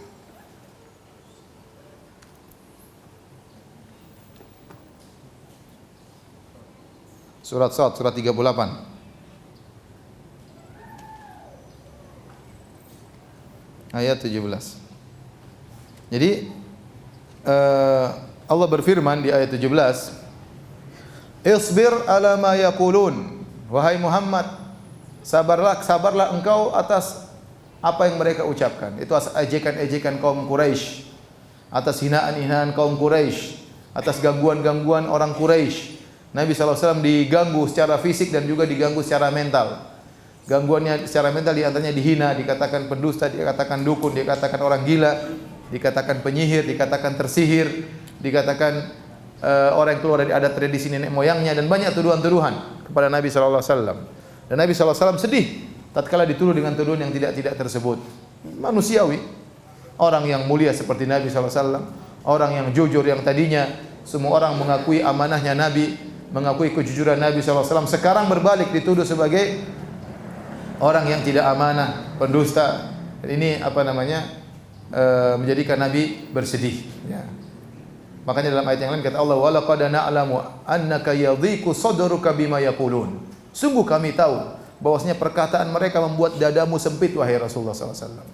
Surat Sad, surat 38. Ayat 17. Jadi Allah berfirman di ayat 17, "Isbir ala ma yaqulun." Wahai Muhammad, sabarlah engkau atas apa yang mereka ucapkan. Itu atas ejekan-ejekan kaum Quraisy, atas hinaan-hinaan kaum Quraisy, atas gangguan-gangguan orang Quraisy. Nabi SAW diganggu secara fisik dan juga diganggu secara mental. Gangguannya secara mental diantaranya dihina, dikatakan pendusta, dikatakan dukun, dikatakan orang gila, dikatakan penyihir, dikatakan tersihir, dikatakan orang yang keluar dari adat tradisi nenek moyangnya, dan banyak tuduhan-tuduhan kepada Nabi SAW. Dan Nabi SAW sedih tatkala dituduh dengan tuduhan yang tidak tersebut. Manusiawi. Orang yang mulia seperti Nabi SAW, orang yang jujur yang tadinya semua orang mengakui amanahnya Nabi, mengakui kejujuran Nabi SAW, sekarang berbalik dituduh sebagai orang yang tidak amanah, pendusta. Dan ini menjadikan Nabi bersedih. Ya. Makanya dalam ayat yang lain kata Allah, "Walaqad na'lamu annaka yadhiqu sadruka bima yaqulun." Sungguh kami tahu bahwasanya perkataan mereka membuat dadamu sempit wahai Rasulullah SAW.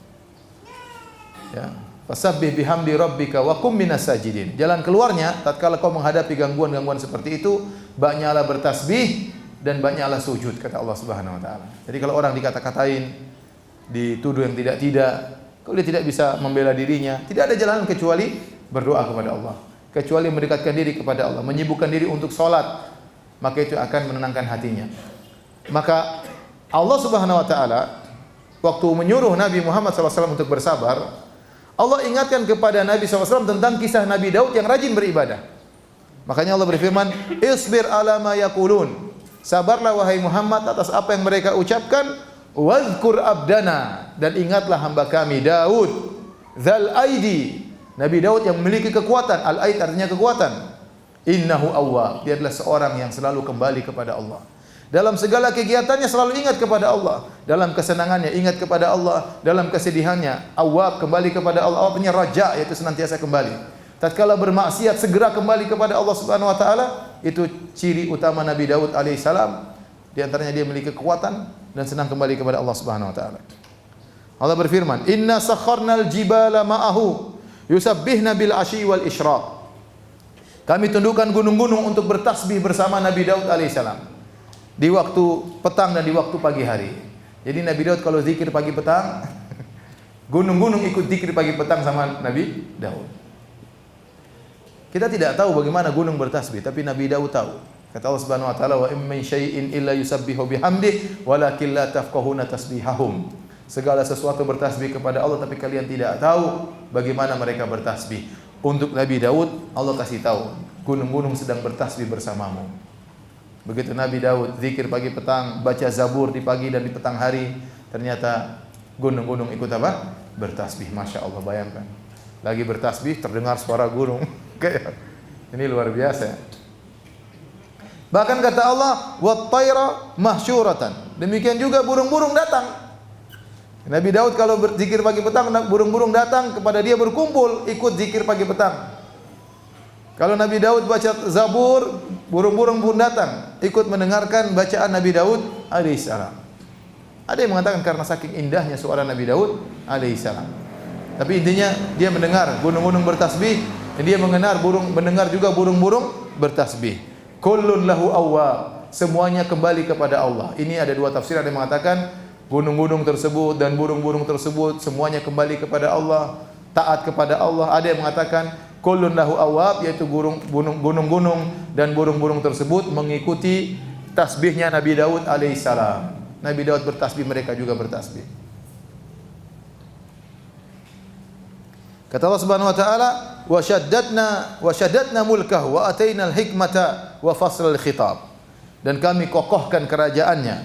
Ya. Fasabbih bihamdi rabbika wa kum minas sajidin. Jalan keluarnya tatkala kau menghadapi gangguan-gangguan seperti itu, banyaklah bertasbih dan banyaklah sujud, kata Allah Subhanahu wa taala. Jadi kalau orang dikata-katain, dituduh yang tidak-tidak, kalau dia tidak bisa membela dirinya, tidak ada jalan kecuali berdoa kepada Allah, kecuali mendekatkan diri kepada Allah, menyibukkan diri untuk salat, maka itu akan menenangkan hatinya. Maka Allah Subhanahu wa taala waktu menyuruh Nabi Muhammad SAW untuk bersabar, Allah ingatkan kepada Nabi SAW tentang kisah Nabi Daud yang rajin beribadah. Makanya Allah berfirman, "Isbir ala ma yaqulun." Sabarlah wahai Muhammad atas apa yang mereka ucapkan. "Wadhkur abdana." Dan ingatlah hamba kami Daud, dzal aidi. Nabi Daud yang memiliki kekuatan. Al-aid artinya kekuatan. Innahu awwab. Dia adalah seorang yang selalu kembali kepada Allah. Dalam segala kegiatannya selalu ingat kepada Allah. Dalam kesenangannya ingat kepada Allah. Dalam kesedihannya awwab, kembali kepada Allah. Allah punya raja, yaitu senantiasa kembali. Tatkala bermaksiat segera kembali kepada Allah Subhanahu wa taala. Itu ciri utama Nabi Daud alaihissalam. Di antaranya dia memiliki kekuatan dan senang kembali kepada Allah Subhanahu wa taala. Allah berfirman, "Inna sakharnal jibala ma'ahu yusabbihna bil asyi wal isyraq." Kami tundukkan gunung-gunung untuk bertasbih bersama Nabi Daud alaihissalam di waktu petang dan di waktu pagi hari. Jadi Nabi Daud kalau zikir pagi petang, gunung-gunung ikut zikir pagi petang sama Nabi Daud. Kita tidak tahu bagaimana gunung bertasbih, tapi Nabi Daud tahu. Kata Allah Subhanahu wa taala, "Wa in min syai'in illa yusabbihu bihamdihi walakin la tafqahuna tasbihahum." Segala sesuatu bertasbih kepada Allah, tapi kalian tidak tahu bagaimana mereka bertasbih. Untuk Nabi Daud, Allah kasih tahu, gunung-gunung sedang bertasbih bersamamu. Begitu Nabi Daud zikir pagi petang, baca Zabur di pagi dan di petang hari, ternyata gunung-gunung ikut apa? Bertasbih. Masya Allah, bayangkan. Lagi bertasbih terdengar suara gunung. Ini luar biasa. Bahkan kata Allah, "Wat-tayra mahsyuratan." Demikian juga burung-burung datang. Nabi Daud kalau berzikir pagi petang, burung-burung datang kepada dia berkumpul, ikut zikir pagi petang. Kalau Nabi Daud baca Zabur, burung-burung pun datang, ikut mendengarkan bacaan Nabi Daud alaihissalam. Ada yang mengatakan karena saking indahnya suara Nabi Daud alaihissalam. Tapi intinya dia mendengar gunung-gunung bertasbih, dan dia mendengar juga burung-burung bertasbih. Kullun lahu awwab, semuanya kembali kepada Allah. Ini ada dua tafsir, ada yang mengatakan gunung-gunung tersebut dan burung-burung tersebut semuanya kembali kepada Allah, taat kepada Allah. Ada yang mengatakan kullun lahu awwab, yaitu gunung-gunung dan burung-burung tersebut mengikuti tasbihnya Nabi Daud alaihissalam. Nabi Daud bertasbih, mereka juga bertasbih. Kata Allah Subhanahu wa taala, wa syaddadna mulkahu wa atainal hikmata wa faslal khitab. Dan kami kokohkan kerajaannya,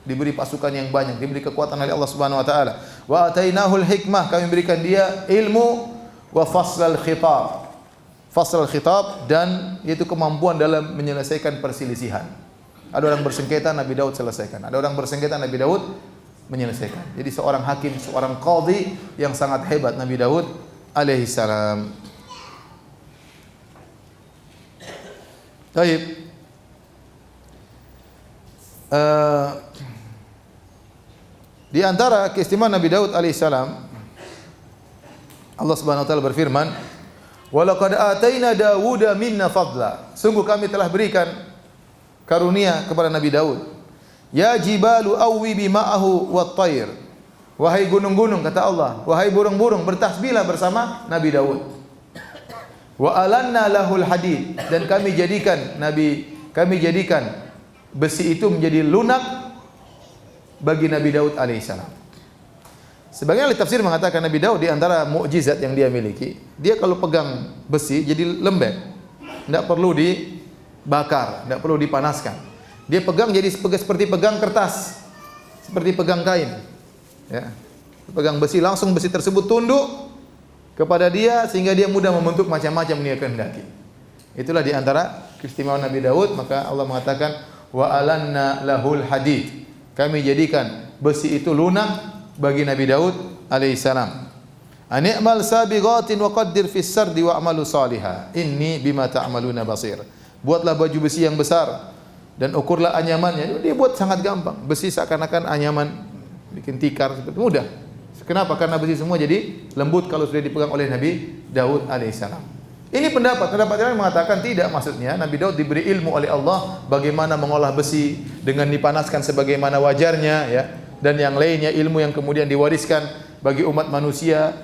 diberi pasukan yang banyak, diberi kekuatan oleh Allah Subhanahu wa taala. Wa atainahul hikmah, kami berikan dia ilmu, wa faslal khitab. Faslal khitab, dan yaitu kemampuan dalam menyelesaikan perselisihan. Ada orang bersengketa, Nabi Daud selesaikan. Ada orang bersengketa, Nabi Daud menyelesaikan. Jadi seorang hakim, seorang qadhi yang sangat hebat Nabi Daud alaihi salam. Baik. Di antara keistimewaan Nabi Daud alaihissalam, Allah Subhanahu wa taala berfirman, "Wa laqad ataina Dawuda minna fadla." Sungguh kami telah berikan karunia kepada Nabi Daud. "Ya jibalu awwi bima'ahu wat-tayr." Wahai gunung-gunung, kata Allah, wahai burung-burung, bertasbihlah bersama Nabi Daud. "Wa alanna lahul hadid." Dan kami jadikan besi itu menjadi lunak bagi Nabi Daud alaihissalam. Sebagian ahli tafsir mengatakan Nabi Daud di antara mukjizat yang dia miliki, dia kalau pegang besi jadi lembek, tidak perlu dibakar, tidak perlu dipanaskan. Dia pegang jadi seperti pegang kertas, seperti pegang kain. Ya. Pegang besi, langsung besi tersebut tunduk kepada dia sehingga dia mudah membentuk macam-macam yang dia kehendaki. Itulah di antara keistimewaan Nabi Daud, maka Allah mengatakan wa alanna lahul hadid. Kami jadikan besi itu lunak bagi Nabi Daud alaihissalam. Ani'mal sabighatin wa qaddir fis sardi wa'malu salihah. Inni bima ta'maluna basir. Buatlah baju besi yang besar dan ukurlah anyamannya. Dia buat sangat gampang. Besi seakan-akan anyaman, bikin tikar seperti mudah. Kenapa? Karena besi semua jadi lembut kalau sudah dipegang oleh Nabi Daud alaihissalam. Ini pendapat yang mengatakan tidak, maksudnya Nabi Daud diberi ilmu oleh Allah bagaimana mengolah besi dengan dipanaskan sebagaimana wajarnya, ya, dan yang lainnya ilmu yang kemudian diwariskan bagi umat manusia,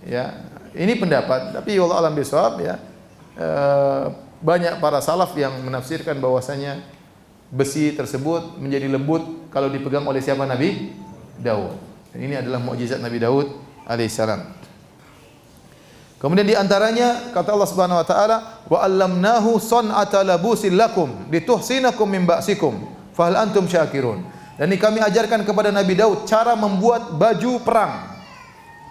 ya. Ini pendapat, tapi wallahu a'lam bishawab, ya. Banyak para salaf yang menafsirkan bahwasanya besi tersebut menjadi lembut kalau dipegang oleh siapa? Nabi Daud. Dan ini adalah mukjizat Nabi Daud alaihissalam. Kemudian di antaranya kata Allah Subhanahu wa taala, "Wa 'allamnahu san'ata labusin lakum lituhsinakum min ba'sikum fa hal antum syakirun." Dan ini kami ajarkan kepada Nabi Daud cara membuat baju perang.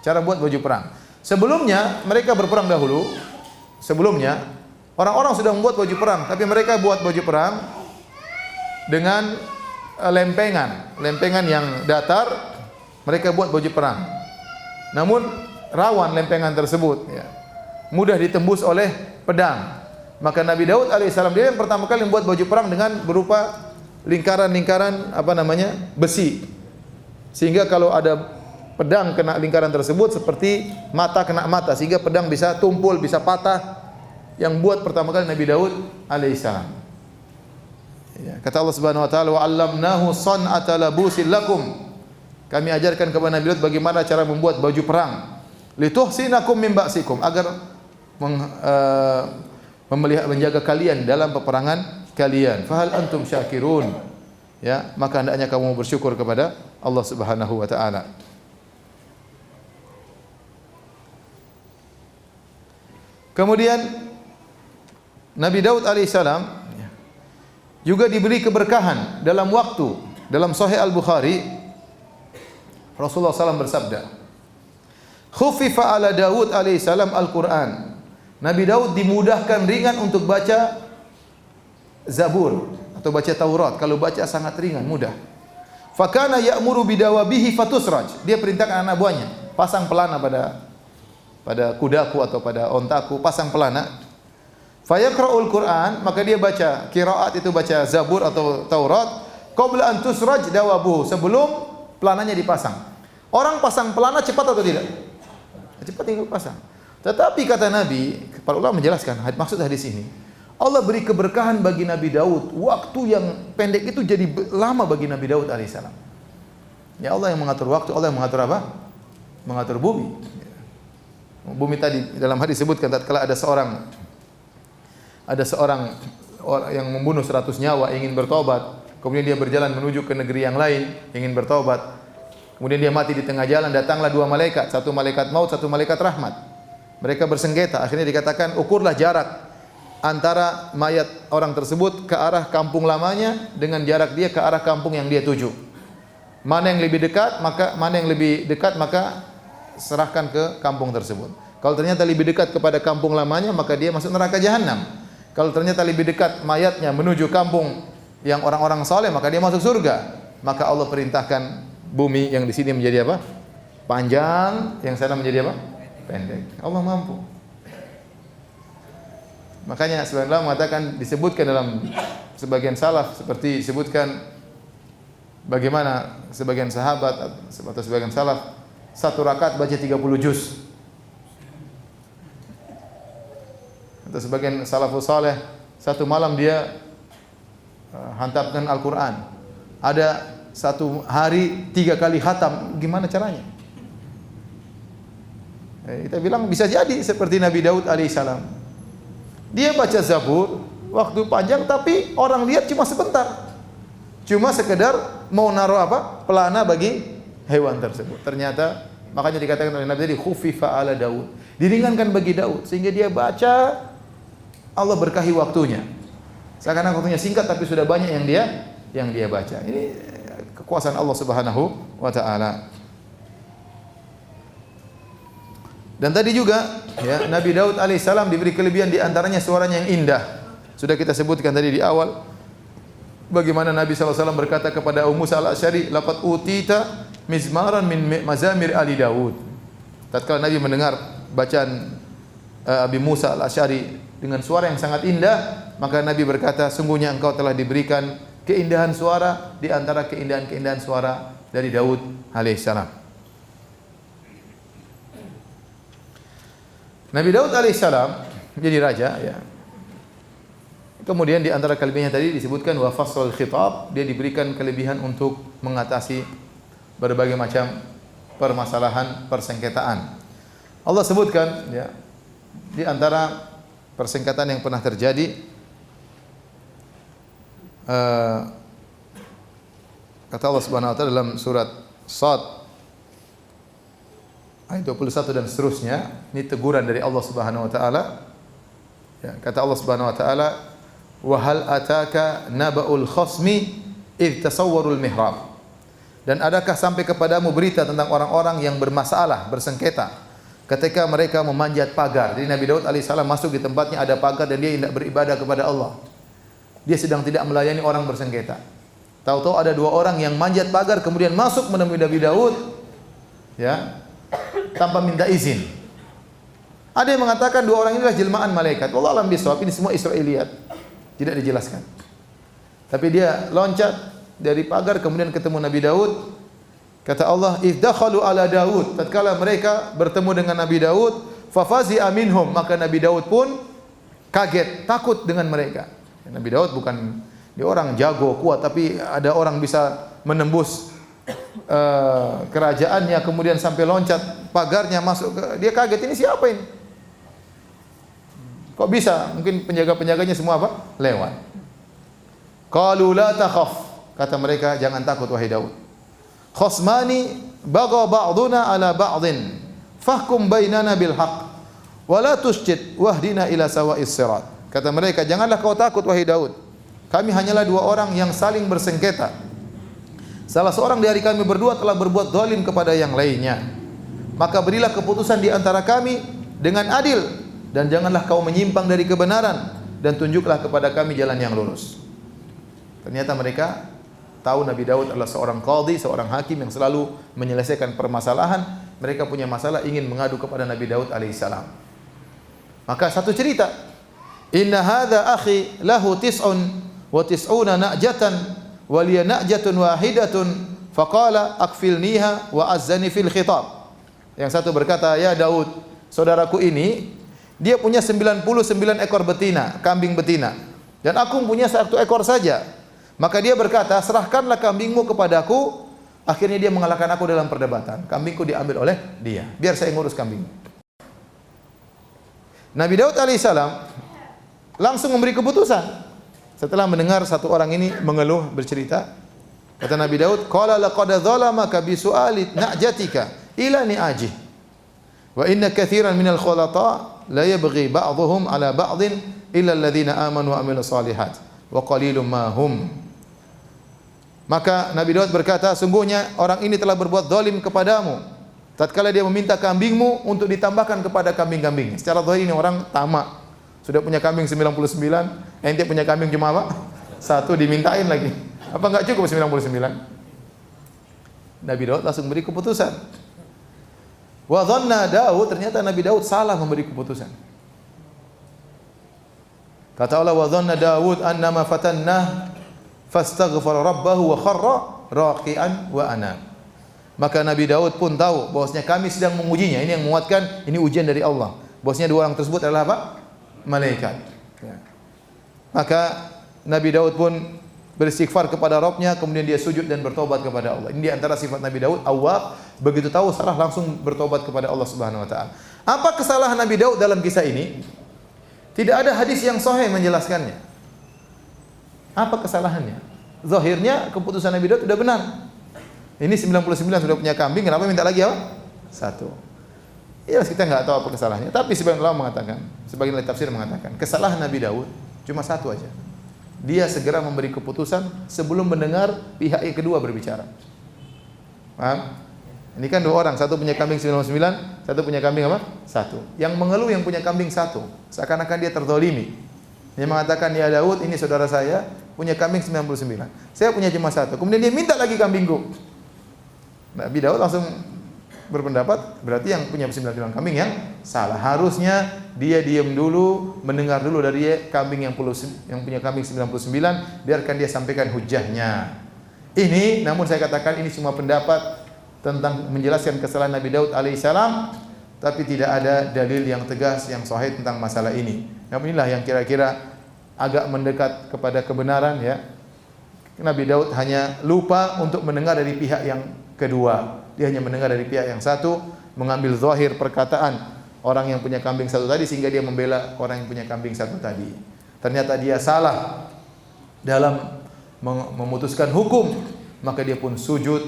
Cara buat baju perang. Sebelumnya mereka berperang dahulu. Sebelumnya orang-orang sudah membuat baju perang, tapi mereka buat baju perang dengan lempengan yang datar. Mereka buat baju perang. Namun rawan lempengan tersebut, ya, mudah ditembus oleh pedang. Maka Nabi Daud alaihissalam dia yang pertama kali membuat baju perang dengan berupa lingkaran besi, sehingga kalau ada pedang kena lingkaran tersebut seperti mata kena mata, sehingga pedang bisa tumpul, bisa patah. Yang buat pertama kali Nabi Daud alaihissalam. Ya, kata Allah Subhanahu wa taala, "Wa 'allamnahu san'ata labusin lakum." Kami ajarkan kepada Nabi Daud bagaimana cara membuat baju perang. Lituhsinakum min ba'sikum, agar menjaga kalian dalam peperangan kalian. Fahal antum syakirun? Ya, maka hendaknya kamu bersyukur kepada Allah Subhanahu wa taala. Kemudian Nabi Daud alaihissalam juga diberi keberkahan dalam waktu. Dalam Sahih Al-Bukhari, Rasulullah SAW bersabda, "Khuffifa ala Daud alaihissalam Al-Quran." Nabi Daud dimudahkan ringan untuk baca Zabur atau baca Taurat. Kalau baca sangat ringan, mudah. Fakana ya'muru bidawabihi fatusraj. Dia perintahkan anak buahnya, pasang pelana pada kudaku atau pada ontaku, pasang pelana. Fayaqra'ul Qur'an, maka dia baca qiraat, itu baca Zabur atau Taurat, qabla an tusraj dawabuhu, sebelum pelananya dipasang. Orang pasang pelana cepat atau tidak? Cepat tinggal pasang. Tetapi kata Nabi, para ulama menjelaskan maksud hadis ini, Allah beri keberkahan bagi Nabi Daud. Waktu yang pendek itu jadi lama bagi Nabi Daud alaihissalam. Ya, Allah yang mengatur waktu, Allah yang mengatur apa? Mengatur bumi. Bumi tadi dalam hadis disebutkan tatkala ada seorang orang yang membunuh 100 nyawa ingin bertobat, kemudian dia berjalan menuju ke negeri yang lain ingin bertobat. Kemudian dia mati di tengah jalan, datanglah dua malaikat, satu malaikat maut, satu malaikat rahmat. Mereka bersengketa, akhirnya dikatakan ukurlah jarak antara mayat orang tersebut ke arah kampung lamanya dengan jarak dia ke arah kampung yang dia tuju. Mana yang lebih dekat, maka serahkan ke kampung tersebut. Kalau ternyata lebih dekat kepada kampung lamanya, maka dia masuk neraka jahanam. Kalau ternyata lebih dekat mayatnya menuju kampung yang orang-orang saleh, maka dia masuk surga. Maka Allah perintahkan bumi yang di sini menjadi apa? Panjang, yang sana menjadi apa? Pendek. Allah mampu. Makanya sebagian ulama mengatakan, disebutkan dalam sebagian salaf, seperti disebutkan bagaimana sebagian sahabat atau sebagian salaf satu rakaat baca 30 juz. Atau sebagian salafus saleh satu malam dia hantamkan Al-Quran. Ada satu hari 3 kali khatam. Gimana caranya? Kita bilang bisa jadi seperti Nabi Daud alaihissalam. Dia baca Zabur waktu panjang, tapi orang lihat cuma sebentar. Cuma sekedar mau naruh apa? Pelana bagi hewan tersebut. Ternyata makanya dikatakan oleh Nabi tadi khuffifa ala Daud. Diringankan bagi Daud sehingga dia baca, Allah berkahi waktunya. Seakan-akan waktunya singkat tapi sudah banyak yang dia baca. Ini kekuasaan Allah Subhanahu wa taala. Dan tadi juga ya, Nabi Daud alaihissalam diberi kelebihan di antaranya suaranya yang indah. Sudah kita sebutkan tadi di awal bagaimana Nabi SAW berkata kepada Ummu Musa al-Asy'ari, "Laqad utita mizmaran min mazamir ali Daud." Tatkala Nabi mendengar bacaan Abi Musa al-Asy'ari dengan suara yang sangat indah, maka Nabi berkata, "Sungguhnya engkau telah diberikan keindahan suara di antara keindahan-keindahan suara dari Daud alaihissalam." Nabi Daud alaihissalam menjadi raja ya. Kemudian di antara kelebihannya tadi disebutkan wa fasl khitab, dia diberikan kelebihan untuk mengatasi berbagai macam permasalahan persengketaan. Allah sebutkan ya, di antara persengketaan yang pernah terjadi kata Allah Subhanahu wa taala dalam surat Shad ayat 21 dan seterusnya, ini teguran dari Allah Subhanahu wa taala. Ya, kata Allah Subhanahu wa taala, "Wa hal ataka naba'ul khasmi id tasawwarul mihrab." Dan adakah sampai kepadamu berita tentang orang-orang yang bermasalah, bersengketa ketika mereka memanjat pagar. Jadi Nabi Daud alaihissalam masuk di tempatnya ada pagar dan dia hendak beribadah kepada Allah. Dia sedang tidak melayani orang bersengketa. Tahu-tahu ada dua orang yang manjat pagar kemudian masuk menemui Nabi Daud ya, tanpa minta izin. Ada yang mengatakan dua orang ini adalah jelmaan malaikat. Wallahu a'lam bishawab, ini semua Israiliyat. Tidak dijelaskan. Tapi dia loncat dari pagar kemudian ketemu Nabi Daud. Kata Allah, "Idz dakhalu ala Daud." Tatkala mereka bertemu dengan Nabi Daud, fafazi'a minhum, maka Nabi Daud pun kaget, takut dengan mereka. Nabi Daud bukan dia orang jago, kuat, tapi ada orang bisa menembus kerajaannya kemudian sampai loncat pagarnya masuk ke, dia kaget, ini siapa ini? Kok bisa? Mungkin penjaga-penjaganya semua apa? Lewat. Qalu la takhaf, kata mereka, jangan takut wahai Daud. Khasmani bagha ba'duna ala ba'din fahkum bainana bil haqq wa la tusjid wahdina ila sawa'is sirat. Kata mereka, janganlah kau takut wahai Daud. Kami hanyalah dua orang yang saling bersengketa. Salah seorang dari kami berdua telah berbuat zalim kepada yang lainnya. Maka berilah keputusan di antara kami dengan adil dan janganlah kau menyimpang dari kebenaran dan tunjuklah kepada kami jalan yang lurus. Ternyata mereka tahu Nabi Daud adalah seorang qadhi, seorang hakim yang selalu menyelesaikan permasalahan. Mereka punya masalah ingin mengadu kepada Nabi Daud alaihissalam. Maka satu cerita, inna hadza akhi lahu tis'un wa tis'una na'jatan wa liya na'jatun wahidatun faqala akfilniha wa azzani fil khitab. Yang satu berkata, ya Daud, saudaraku ini dia punya 99 ekor betina, kambing betina, dan aku punya 1 ekor saja. Maka dia berkata, serahkanlah kambingmu kepadaku. Akhirnya dia mengalahkan aku dalam perdebatan. Kambingku diambil oleh dia. Biar saya ngurus kambing. Nabi Daud alaihissalam langsung memberi keputusan. Setelah mendengar satu orang ini mengeluh, bercerita, kata Nabi Daud, qala laqad zalamaka bi su'ali na'jatika ila ni'ajih. Wa inna katsiran minal khulata la yabghi ba'dhum ala ba'dhin illa alladhina amanu wa amilus solihat wa qalilum ma hum. Maka Nabi Daud berkata, sungguhnya orang ini telah berbuat zalim kepadamu tatkala dia meminta kambingmu untuk ditambahkan kepada kambing-kambingnya. Secara zahir ini orang tamak. Sudah punya kambing 99, ente punya kambing cuma apa? 1, dimintain lagi. Apa enggak cukup 99? Nabi Daud langsung beri keputusan. Wa dhanna Daud, ternyata Nabi Daud salah memberi keputusan. Kata Allah, wa dhanna Daud annama fatannah fastaghfara rabbahu wa kharra raqi'an wa ana. Maka Nabi Daud pun tahu bahwasanya kami sedang mengujinya. Ini yang menguatkan, ini ujian dari Allah. Bahwasanya dua orang tersebut adalah apa? Malaikat. Ya. Maka Nabi Daud pun beristighfar kepada Rabbnya, kemudian dia sujud dan bertobat kepada Allah. Ini di antara sifat Nabi Daud, awwab, begitu tahu salah langsung bertobat kepada Allah Subhanahu wa taala. Apa kesalahan Nabi Daud dalam kisah ini? Tidak ada hadis yang sahih menjelaskannya. Apa kesalahannya? Zahirnya keputusan Nabi Daud sudah benar. Ini 99 sudah punya kambing, kenapa minta lagi apa? 1. Ya, kita enggak tahu apa kesalahannya, tapi sebagian ulama mengatakan, sebagian ahli tafsir mengatakan, kesalahan Nabi Daud cuma 1 aja. Dia segera memberi keputusan sebelum mendengar pihak yang kedua berbicara. Paham? Ini kan 2 orang, satu punya kambing 99, satu punya kambing apa? 1. Yang mengeluh yang punya kambing 1, seakan-akan dia terzalimi. Dia mengatakan, ya Daud, ini saudara saya punya kambing 99. Saya punya cuma 1. Kemudian dia minta lagi kambingku. Nabi Daud langsung berpendapat, berarti yang punya 99 kambing yang salah. Harusnya dia diam dulu, mendengar dulu dari kambing yang punya kambing 99, biarkan dia sampaikan hujahnya. Ini, namun saya katakan ini semua pendapat tentang menjelaskan kesalahan Nabi Daud alaihissalam, tapi tidak ada dalil yang tegas yang sahih tentang masalah ini. Namun inilah yang kira-kira agak mendekat kepada kebenaran, ya. Nabi Daud hanya lupa untuk mendengar dari pihak yang kedua. Dia hanya mendengar dari pihak yang satu, mengambil zahir perkataan orang yang punya kambing 1 tadi, sehingga dia membela orang yang punya kambing 1 tadi. Ternyata dia salah dalam memutuskan hukum, maka dia pun sujud,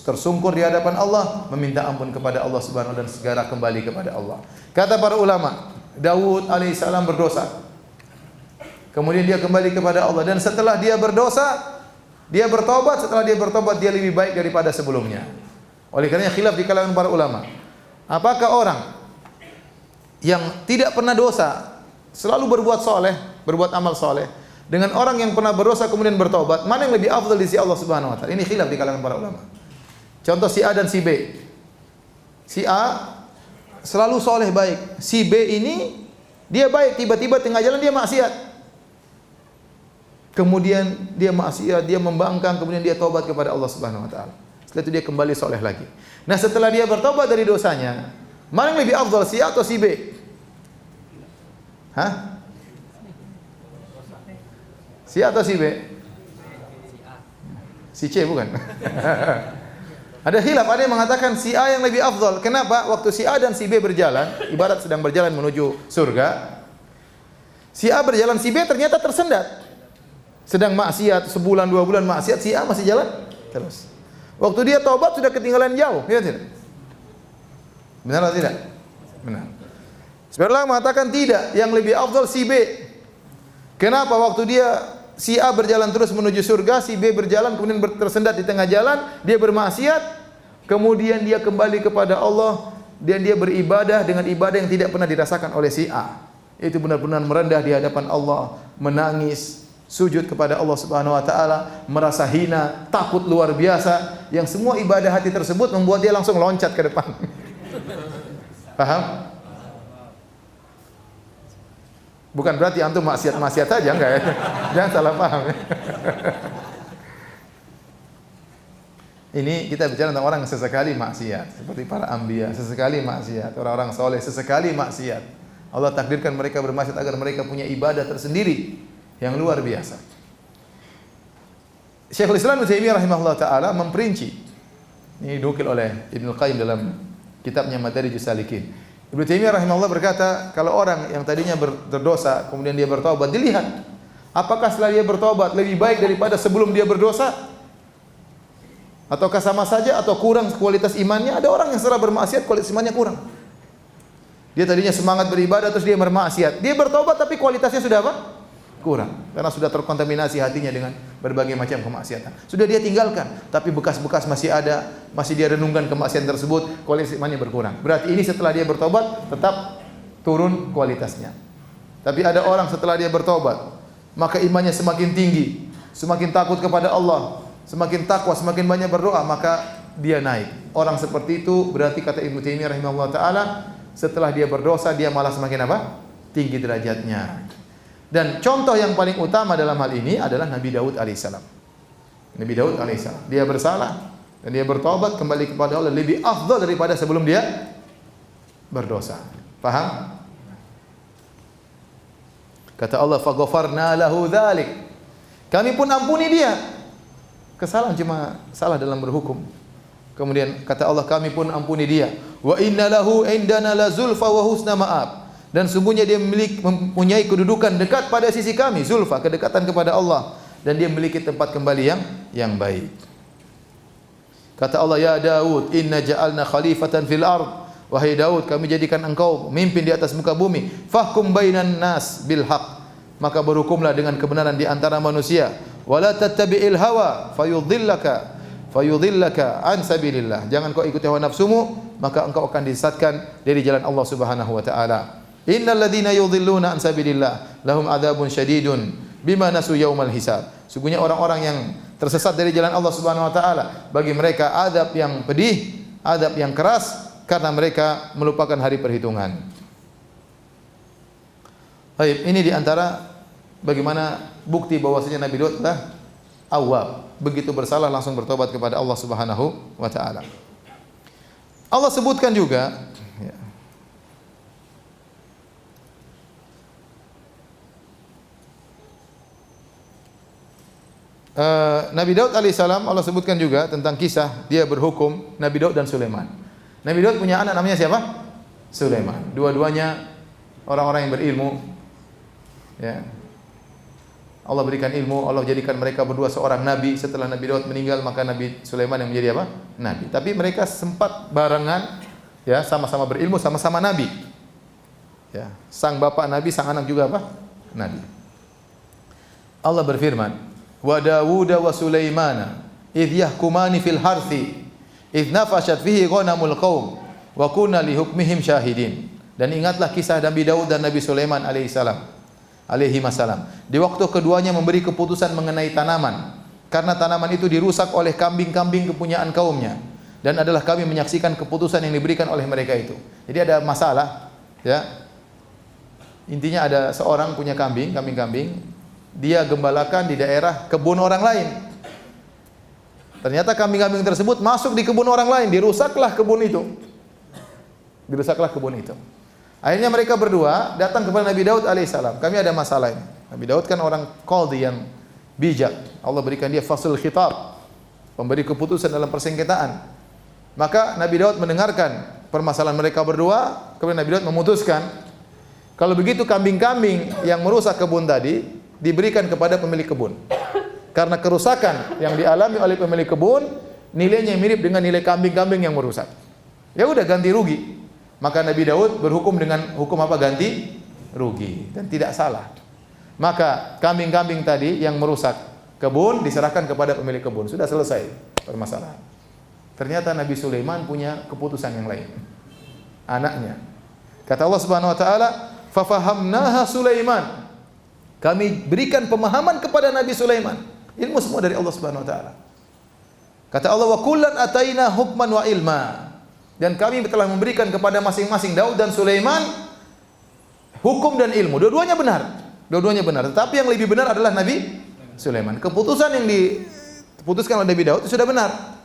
tersungkur di hadapan Allah, meminta ampun kepada Allah Subhanahu wa taala dan segera kembali kepada Allah. Kata para ulama, Daud alaihissalam berdosa. Kemudian dia kembali kepada Allah, dan setelah dia berdosa, dia bertobat. Setelah dia bertobat, dia lebih baik daripada sebelumnya. Oleh karenanya khilaf di kalangan para ulama. Apakah orang yang tidak pernah dosa, selalu berbuat soleh, berbuat amal soleh, dengan orang yang pernah berdosa kemudian bertobat, mana yang lebih afdal di sisi Allah Subhanahu wa taala? Ini khilaf di kalangan para ulama. Contoh si A dan si B. Si A selalu soleh baik. Si B ini dia baik, tiba-tiba tengah jalan dia maksiat. Kemudian dia maksiat, dia membangkang, kemudian dia taubat kepada Allah Subhanahu wa taala. Setelah itu dia kembali soleh lagi. Nah, setelah dia bertobat dari dosanya, mana yang lebih afdal, si A atau si B? Hah? Si A atau si B? Si C bukan? Ada khilaf, ada yang mengatakan si A yang lebih afdal. Kenapa? Waktu si A dan si B berjalan, ibarat sedang berjalan menuju surga. Si A berjalan, si B ternyata tersendat. Sedang maksiat, sebulan, 2 bulan maksiat, si A masih jalan terus. Waktu dia taubat sudah ketinggalan jauh, ya tidak? Benar atau tidak? Benar. Sebenarnya mengatakan tidak, yang lebih afdal si B. Kenapa? Waktu dia si A berjalan terus menuju surga, si B berjalan kemudian tersendat di tengah jalan, dia bermaksiat, kemudian dia kembali kepada Allah dan dia beribadah dengan ibadah yang tidak pernah dirasakan oleh si A. Itu benar-benar merendah di hadapan Allah, menangis, sujud kepada Allah Subhanahu wa taala, merasa hina, takut luar biasa, yang semua ibadah hati tersebut membuat dia langsung loncat ke depan. Paham? Bukan berarti antum maksiat-maksiat saja, enggak ya? Jangan salah paham ya. Ini kita bicara tentang orang yang sesekali maksiat, seperti para anbiya, sesekali maksiat, orang-orang soleh sesekali maksiat. Allah takdirkan mereka bermaksiat agar mereka punya ibadah tersendiri yang luar biasa. Syekhul Islam Ibnu Taimiyah rahimahullah taala memperinci. Ini dinukil oleh Ibnu Qayyim dalam kitabnya Madarijus Salikin. Ibnu Taimiyah rahimahullah berkata, kalau orang yang tadinya berdosa kemudian dia bertobat, dilihat apakah setelah dia bertobat lebih baik daripada sebelum dia berdosa, ataukah sama saja atau kurang kualitas imannya. Ada orang yang setelah bermaksiat kualitas imannya kurang. Dia tadinya semangat beribadah terus dia bermaksiat. Dia bertobat tapi kualitasnya sudah apa? Kurang. Karena sudah terkontaminasi hatinya dengan berbagai macam kemaksiatan. Sudah dia tinggalkan, tapi bekas-bekas masih ada, masih dia renungkan kemaksiatan tersebut, kualitas imannya berkurang. Berarti ini setelah dia bertobat tetap turun kualitasnya. Tapi ada orang setelah dia bertobat, maka imannya semakin tinggi, semakin takut kepada Allah, semakin takwa, semakin banyak berdoa, maka dia naik. Orang seperti itu berarti kata Ibnu Taimiyah rahimahullah taala, setelah dia berdosa dia malah semakin apa? Tinggi derajatnya. Dan contoh yang paling utama dalam hal ini adalah Nabi Daud alaihissalam. Nabi Daud alaihissalam, dia bersalah dan dia bertobat kembali kepada Allah lebih afdal daripada sebelum dia berdosa. Paham? Kata Allah, "Faghfarna lahu dzalik." Kami pun ampuni dia. Kesalahan cuma salah dalam berhukum. Kemudian kata Allah, kami pun ampuni dia. Wa inna lahu indana lazulfa wa husna ma'ab. Dan sungguhnya dia mempunyai kedudukan dekat pada sisi kami, zulfa, kedekatan kepada Allah, dan dia memiliki tempat kembali yang baik. Kata Allah, ya Daud, inna ja'alna khalifatan fil ard. Wahai Daud, kami jadikan engkau memimpin di atas muka bumi. Fahkum bainan nas bil haq. Maka berhukumlah dengan kebenaran di antara manusia. Wala tattabi'il hawa fayudhillaka an sabilillah. Jangan kau ikuti hawa nafsumu, maka engkau akan disesatkan dari jalan Allah Subhanahu wa taala. Innal ladzina yudhilluna an sabilillah lahum adzabun syadidun bima nasu yaumal hisab. Sungguhnya orang-orang yang tersesat dari jalan Allah Subhanahu wa taala, bagi mereka azab yang pedih, azab yang keras karena mereka melupakan hari perhitungan. Baik, ini di antara bagaimana bukti bahwasanya Nabi Daud adalah awwab, begitu bersalah langsung bertobat kepada Allah Subhanahu wa taala. Allah sebutkan juga Nabi Daud alaihissalam, Allah sebutkan juga tentang kisah dia berhukum, Nabi Daud dan Sulaiman. Nabi Daud punya anak namanya siapa? Sulaiman. Dua-duanya orang-orang yang berilmu. Ya. Allah berikan ilmu, Allah jadikan mereka berdua seorang nabi. Setelah Nabi Daud meninggal, maka Nabi Sulaiman yang menjadi apa? Nabi. Tapi mereka sempat barengan, ya, sama-sama berilmu, sama-sama nabi. Ya, sang bapak nabi, sang anak juga apa? Nabi. Allah berfirman, wa Dawud wa Sulaimana idh yahkumani fil harthi idh nafashat fihi ghanamul qaum wa kunna li hukmihim syahidin. Dan ingatlah kisah Nabi Daud dan Nabi Sulaiman alaihi masalam. Di waktu keduanya memberi keputusan mengenai tanaman, karena tanaman itu dirusak oleh kambing-kambing kepunyaan kaumnya, dan adalah kami menyaksikan keputusan yang diberikan oleh mereka itu. Jadi ada masalah, ya. Intinya ada seorang punya kambing-kambing, dia gembalakan di daerah kebun orang lain. Ternyata kambing-kambing tersebut masuk di kebun orang lain, dirusaklah kebun itu. Dirusaklah kebun itu. Akhirnya mereka berdua datang kepada Nabi Daud alaihissalam. Kami ada masalah ini. Nabi Daud kan orang qadhi yang bijak. Allah berikan dia fasl khitab, pemberi keputusan dalam persengketaan. Maka Nabi Daud mendengarkan permasalahan mereka berdua, kemudian Nabi Daud memutuskan, kalau begitu kambing-kambing yang merusak kebun tadi diberikan kepada pemilik kebun. Karena kerusakan yang dialami oleh pemilik kebun nilainya mirip dengan nilai kambing-kambing yang merusak. Ya udah ganti rugi. Maka Nabi Daud berhukum dengan hukum apa? Ganti rugi, dan tidak salah. Maka kambing-kambing tadi yang merusak kebun diserahkan kepada pemilik kebun. Sudah selesai permasalahan. Ternyata Nabi Sulaiman punya keputusan yang lain. Anaknya. Kata Allah Subhanahu wa taala, "Fa fahamnaha Sulaiman." Kami berikan pemahaman kepada Nabi Sulaiman. Ilmu semua dari Allah Subhanahu wa taala. Kata Allah, "Wa kullan ataina hukman wa ilma." Dan kami telah memberikan kepada masing-masing Daud dan Sulaiman hukum dan ilmu. Dua-duanya benar. Dua-duanya benar. Tetapi yang lebih benar adalah Nabi Sulaiman. Keputusan yang diputuskan oleh Nabi Daud itu sudah benar.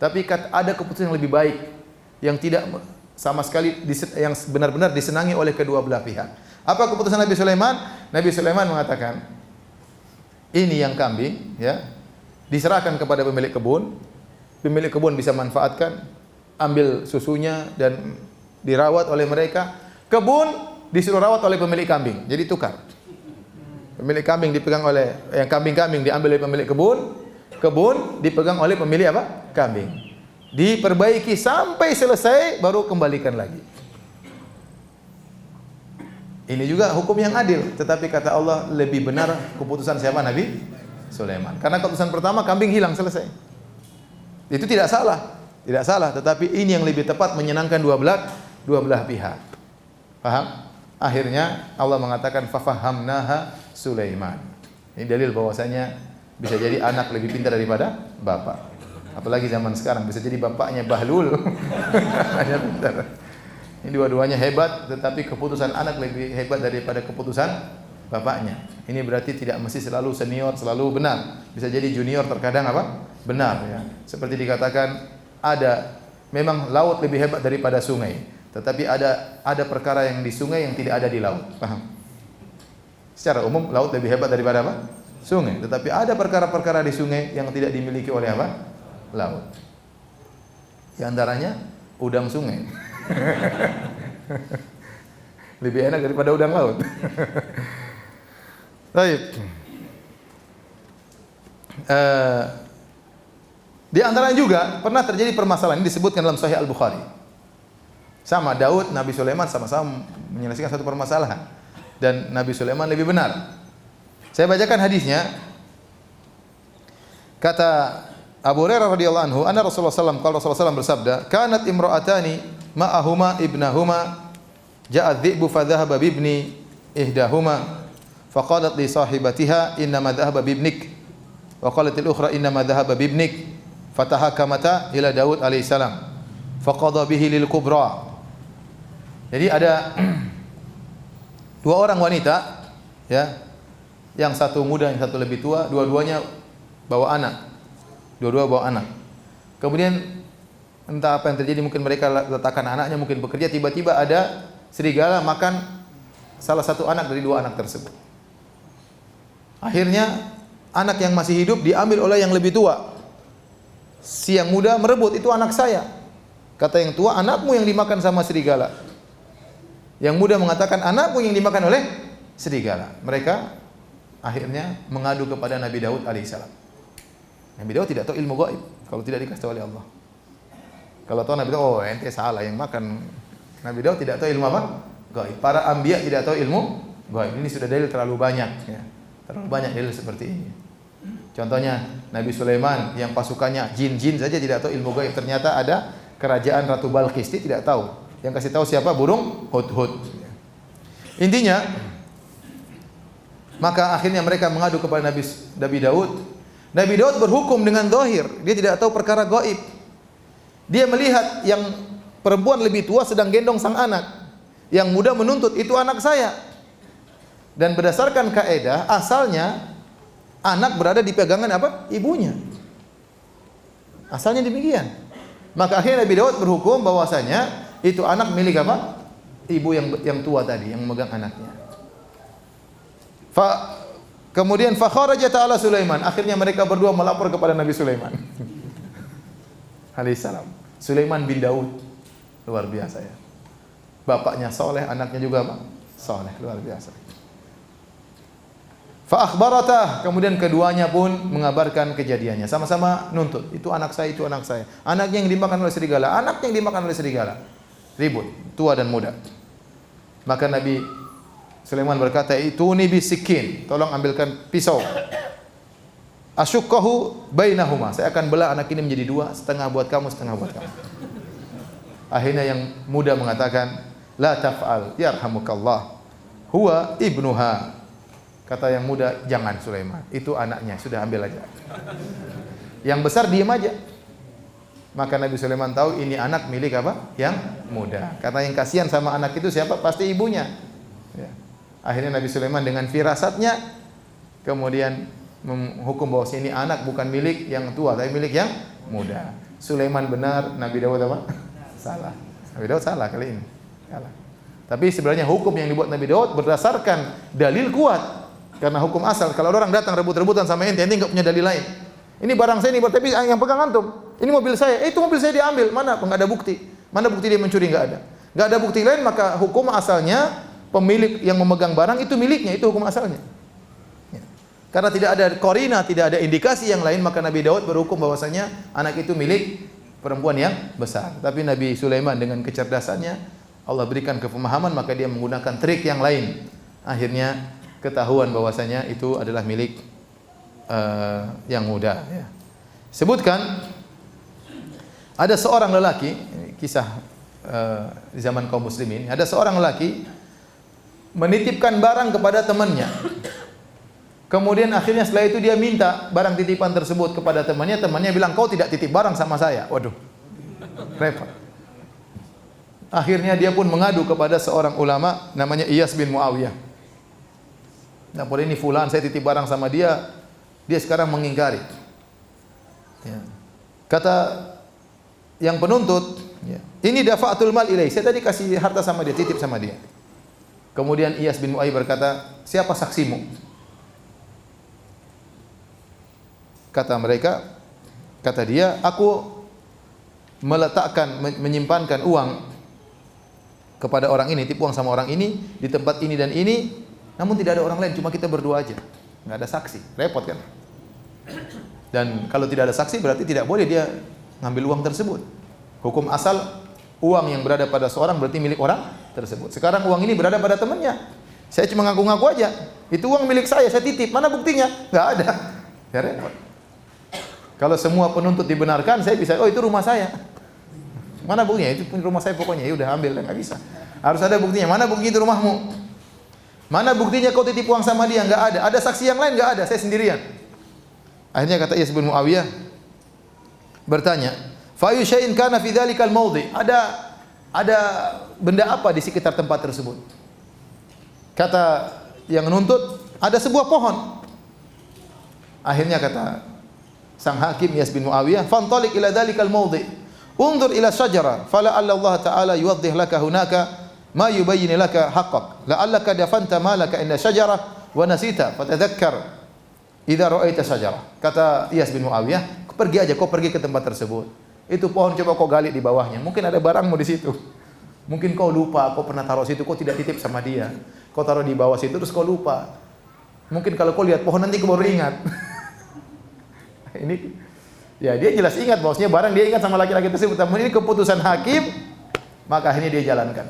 Tapi ada keputusan yang lebih baik yang tidak sama sekali yang benar-benar disenangi oleh kedua belah pihak. Apa keputusan Nabi Sulaiman? Nabi Sulaiman mengatakan, ini yang kambing ya, diserahkan kepada pemilik kebun. Pemilik kebun bisa manfaatkan, ambil susunya dan dirawat oleh mereka. Kebun disuruh rawat oleh pemilik kambing. Jadi tukar. Pemilik kambing dipegang oleh yang kambing-kambing diambil oleh pemilik kebun. Kebun dipegang oleh pemilik apa? Kambing. Diperbaiki sampai selesai baru kembalikan lagi. Ini juga hukum yang adil, tetapi kata Allah lebih benar keputusan siapa? Nabi Sulaiman. Karena keputusan pertama kambing hilang selesai. Itu tidak salah. Tidak salah, tetapi ini yang lebih tepat menyenangkan dua belah pihak. Paham? Akhirnya Allah mengatakan fafahamnaha Sulaiman. Ini dalil bahwasanya bisa jadi anak lebih pintar daripada bapak. Apalagi zaman sekarang bisa jadi bapaknya bahlul. Hanya pintar. Ini dua-duanya hebat, tetapi keputusan anak lebih hebat daripada keputusan bapaknya. Ini berarti tidak mesti selalu senior, selalu benar. Bisa jadi junior terkadang apa? Benar ya. Seperti dikatakan memang laut lebih hebat daripada sungai, tetapi ada perkara yang di sungai yang tidak ada di laut. Paham? Secara umum laut lebih hebat daripada apa? Sungai, tetapi ada perkara-perkara di sungai yang tidak dimiliki oleh apa? Laut. Di antaranya udang sungai. Lebih enak daripada udang laut. Baik. Di antaranya juga pernah terjadi permasalahan ini disebutkan dalam Sahih Al-Bukhari. Sama Daud, Nabi Sulaiman sama-sama menyelesaikan satu permasalahan dan Nabi Sulaiman lebih benar. Saya bacakan hadisnya. Kata Abu Hurairah radhiyallahu anhu, anna Rasulullah sallallahu alaihi wasallam bersabda, "Kanat imra'atani ma'ahuma ibnahuma, ja'a adh-dhi'bu fa dhahaba bibni ihdahuma, fa qalat li sahibatiha inna ma dhahaba bibnik, wa qalat al-ukhra inna ma dhahaba bibnik, fatahakamata ila Daud alaihi salam, fa qada bihi lil kubra." Jadi ada dua orang wanita ya, yang satu muda, yang satu lebih tua, dua-duanya bawa anak. Dua-dua bawa anak. Kemudian entah apa yang terjadi, mungkin mereka letakkan anaknya, mungkin bekerja, tiba-tiba ada serigala makan salah satu anak dari dua anak tersebut. Akhirnya anak yang masih hidup diambil oleh yang lebih tua. Si yang muda merebut, itu anak saya. Kata yang tua, anakmu yang dimakan sama serigala. Yang muda mengatakan, anakmu yang dimakan oleh serigala. Mereka akhirnya mengadu kepada Nabi Daud alaihissalam. Nabi Daud tidak tahu ilmu gaib kalau tidak dikasih tahu oleh Allah. Kalau tahu Nabi Daud, oh ente salah yang makan. Nabi Daud tidak tahu ilmu apa? Gaib. Para anbiya tidak tahu ilmu gaib. Ini sudah dalil terlalu banyak ya. Terlalu banyak dalil seperti ini. Contohnya Nabi Sulaiman yang pasukannya jin-jin saja tidak tahu ilmu gaib. Ternyata ada kerajaan Ratu Balqis, dia tidak tahu. Yang kasih tahu siapa? Burung hudhud. Intinya, maka akhirnya mereka mengadu kepada Nabi Daud. Nabi Daud berhukum dengan zahir, dia tidak tahu perkara gaib. Dia melihat yang perempuan lebih tua sedang gendong sang anak. Yang muda menuntut, itu anak saya. Dan berdasarkan kaidah, asalnya anak berada di pegangan apa? Ibunya. Asalnya demikian. Maka akhirnya Nabi Daud berhukum bahwasanya itu anak milik apa? Ibu yang tua tadi yang memegang anaknya. Kemudian fa kharaja ta'ala Sulaiman. Akhirnya mereka berdua melapor kepada Nabi Sulaiman. Alaihissalam. Sulaiman bin Daud. Luar biasa ya. Bapaknya soleh, anaknya juga apa? Soleh, luar biasa. Fa akhbaratah, kemudian keduanya pun mengabarkan kejadiannya. Sama-sama nuntut. Itu anak saya, itu anak saya. Anaknya yang dimakan oleh serigala, anaknya yang dimakan oleh serigala. Ribut, tua dan muda. Maka Nabi Sulaiman berkata, "Ituni bisikin." Tolong ambilkan pisau. Asyukkahu bainahuma. Saya akan belah anak ini menjadi dua, setengah buat kamu, setengah buat kamu. Akhirnya yang muda mengatakan, "La taf'al, yarhamukallah. Huwa ibnuha." Kata yang muda, "Jangan Sulaiman, itu anaknya, sudah ambil aja." Yang besar diam aja. Maka Nabi Sulaiman tahu ini anak milik apa? Yang muda. Karena yang kasihan sama anak itu siapa? Pasti ibunya. Ya. Akhirnya Nabi Sulaiman dengan firasatnya kemudian menghukum bahwa ini anak bukan milik yang tua, tapi milik yang muda. Sulaiman benar, Nabi Daud apa? Salah. Nabi Daud salah kali ini. Salah. Tapi sebenarnya hukum yang dibuat Nabi Daud berdasarkan dalil kuat. Karena hukum asal, kalau orang datang rebut-rebutan sama ente enggak punya dalil lain. Ini barang saya, ini tapi yang pegang antum. Ini mobil saya, itu mobil saya diambil. Mana? Enggak ada bukti. Mana bukti dia mencuri? Enggak ada. Enggak ada bukti lain, maka hukum asalnya pemilik yang memegang barang itu miliknya, itu hukum asalnya. Ya. Karena tidak ada qarina, tidak ada indikasi yang lain, maka Nabi Daud berhukum bahwasanya anak itu milik perempuan yang besar. Tapi Nabi Sulaiman dengan kecerdasannya, Allah berikan kepemahaman, maka dia menggunakan trik yang lain. Akhirnya ketahuan bahwasanya itu adalah milik yang muda. Ya. Sebutkan ada seorang lelaki, kisah di zaman kaum muslimin, ada seorang lelaki menitipkan barang kepada temannya. Kemudian akhirnya setelah itu dia minta barang titipan tersebut kepada temannya. Temannya bilang, "Kau tidak titip barang sama saya." Waduh, repot. Akhirnya dia pun mengadu kepada seorang ulama namanya Iyas bin Muawiyah. Nah, pada ini fulan saya titip barang sama dia, dia sekarang mengingkari. Ya. Kata yang penuntut, ya, "Ini dafa'atul mal ilaih. Saya tadi kasih harta sama dia, titip sama dia." Kemudian Iyas bin Muawiyah berkata, "Siapa saksimu?" Kata mereka, kata dia, "Aku meletakkan, menyimpankan uang kepada orang ini, titip uang sama orang ini di tempat ini dan ini, namun tidak ada orang lain, cuma kita berdua aja. Nggak ada saksi." Repot kan? Dan kalau tidak ada saksi berarti tidak boleh dia ngambil uang tersebut. Hukum asal uang yang berada pada seorang berarti milik orang tersebut. Sekarang uang ini berada pada temannya. Saya cuma ngaku-ngaku aja. Itu uang milik saya titip. Mana buktinya? Nggak ada. Ya repot. Kalau semua penuntut dibenarkan, saya bisa, "Oh, itu rumah saya." Mana buktinya? Itu rumah saya pokoknya. Ya udah ambil, nggak bisa. Harus ada buktinya. Mana bukti itu rumahmu? Mana buktinya kau titip uang sama dia? Enggak ada. Ada saksi yang lain? Enggak ada. Saya sendirian. Akhirnya kata Iyas bin Muawiyah bertanya, "Fa ayu syai'in kana fi dzalikal mawdi'?" Ada benda apa di sekitar tempat tersebut? Kata yang nuntut, "Ada sebuah pohon." Akhirnya kata sang hakim Iyas bin Muawiyah, "Fantaliq ila dzalikal mawdi'. Unzur ila syajara, fala Allah Ta'ala yuwaddih laka hunaka ma yubayyin laka haqqak. La'allaka dafanta malaka inda syajarah wa nasita fatadhakkar idza ra'aita syajarah." Kata Iyas bin Muawiyah, "Pergi aja, kau pergi ke tempat tersebut. Itu pohon, coba kau gali di bawahnya. Mungkin ada barangmu di situ. Mungkin kau lupa, kau pernah taruh situ, kau tidak titip sama dia. Kau taruh di bawah situ terus kau lupa. Mungkin kalau kau lihat pohon nanti kau baru ingat." Ini ya dia jelas ingat bahwasanya barang dia ingat sama laki-laki tersebut. Namun ini keputusan hakim, maka akhirnya dia jalankan.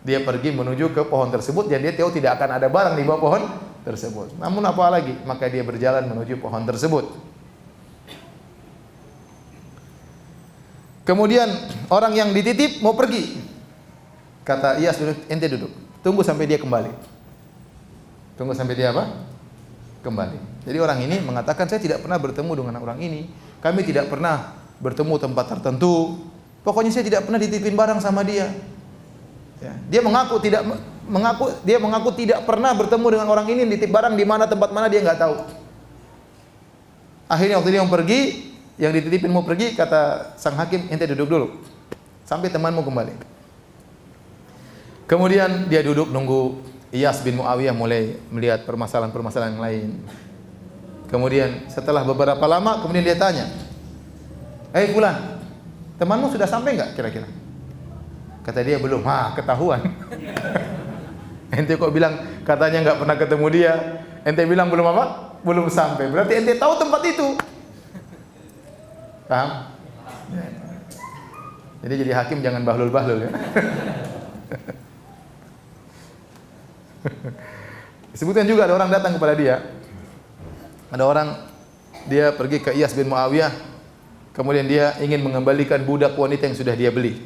Dia pergi menuju ke pohon tersebut dan dia tahu tidak akan ada barang di bawah pohon tersebut. Namun apa lagi? Maka dia berjalan menuju pohon tersebut. Kemudian orang yang dititip mau pergi. Kata Iyas, "Ente duduk. Tunggu sampai dia kembali." Tunggu sampai dia apa? Kembali. Jadi orang ini mengatakan, "Saya tidak pernah bertemu dengan orang ini. Kami tidak pernah bertemu tempat tertentu. Pokoknya saya tidak pernah dititipin barang sama dia." Ya. Dia mengaku tidak pernah bertemu dengan orang ini, nitip barang di mana, tempat mana dia nggak tahu. Akhirnya waktu dia mau pergi, yang dititipin mau pergi, kata sang hakim, ente duduk dulu sampai temanmu kembali. Kemudian dia duduk nunggu Iyas bin Muawiyah mulai melihat permasalahan-permasalahan yang lain. Kemudian setelah beberapa lama, kemudian dia tanya, "Hei fulan, temanmu sudah sampai enggak kira-kira?" Kata dia, "Belum." Ketahuan. Ente kok bilang katanya enggak pernah ketemu dia, ente bilang belum apa? Belum sampai. Berarti ente tahu tempat itu. Paham? Jadi hakim jangan bahlul-bahlul ya. Disebutkan juga ada orang datang kepada dia. Ada orang dia pergi ke Iyas bin Muawiyah, kemudian dia ingin mengembalikan budak wanita yang sudah dia beli.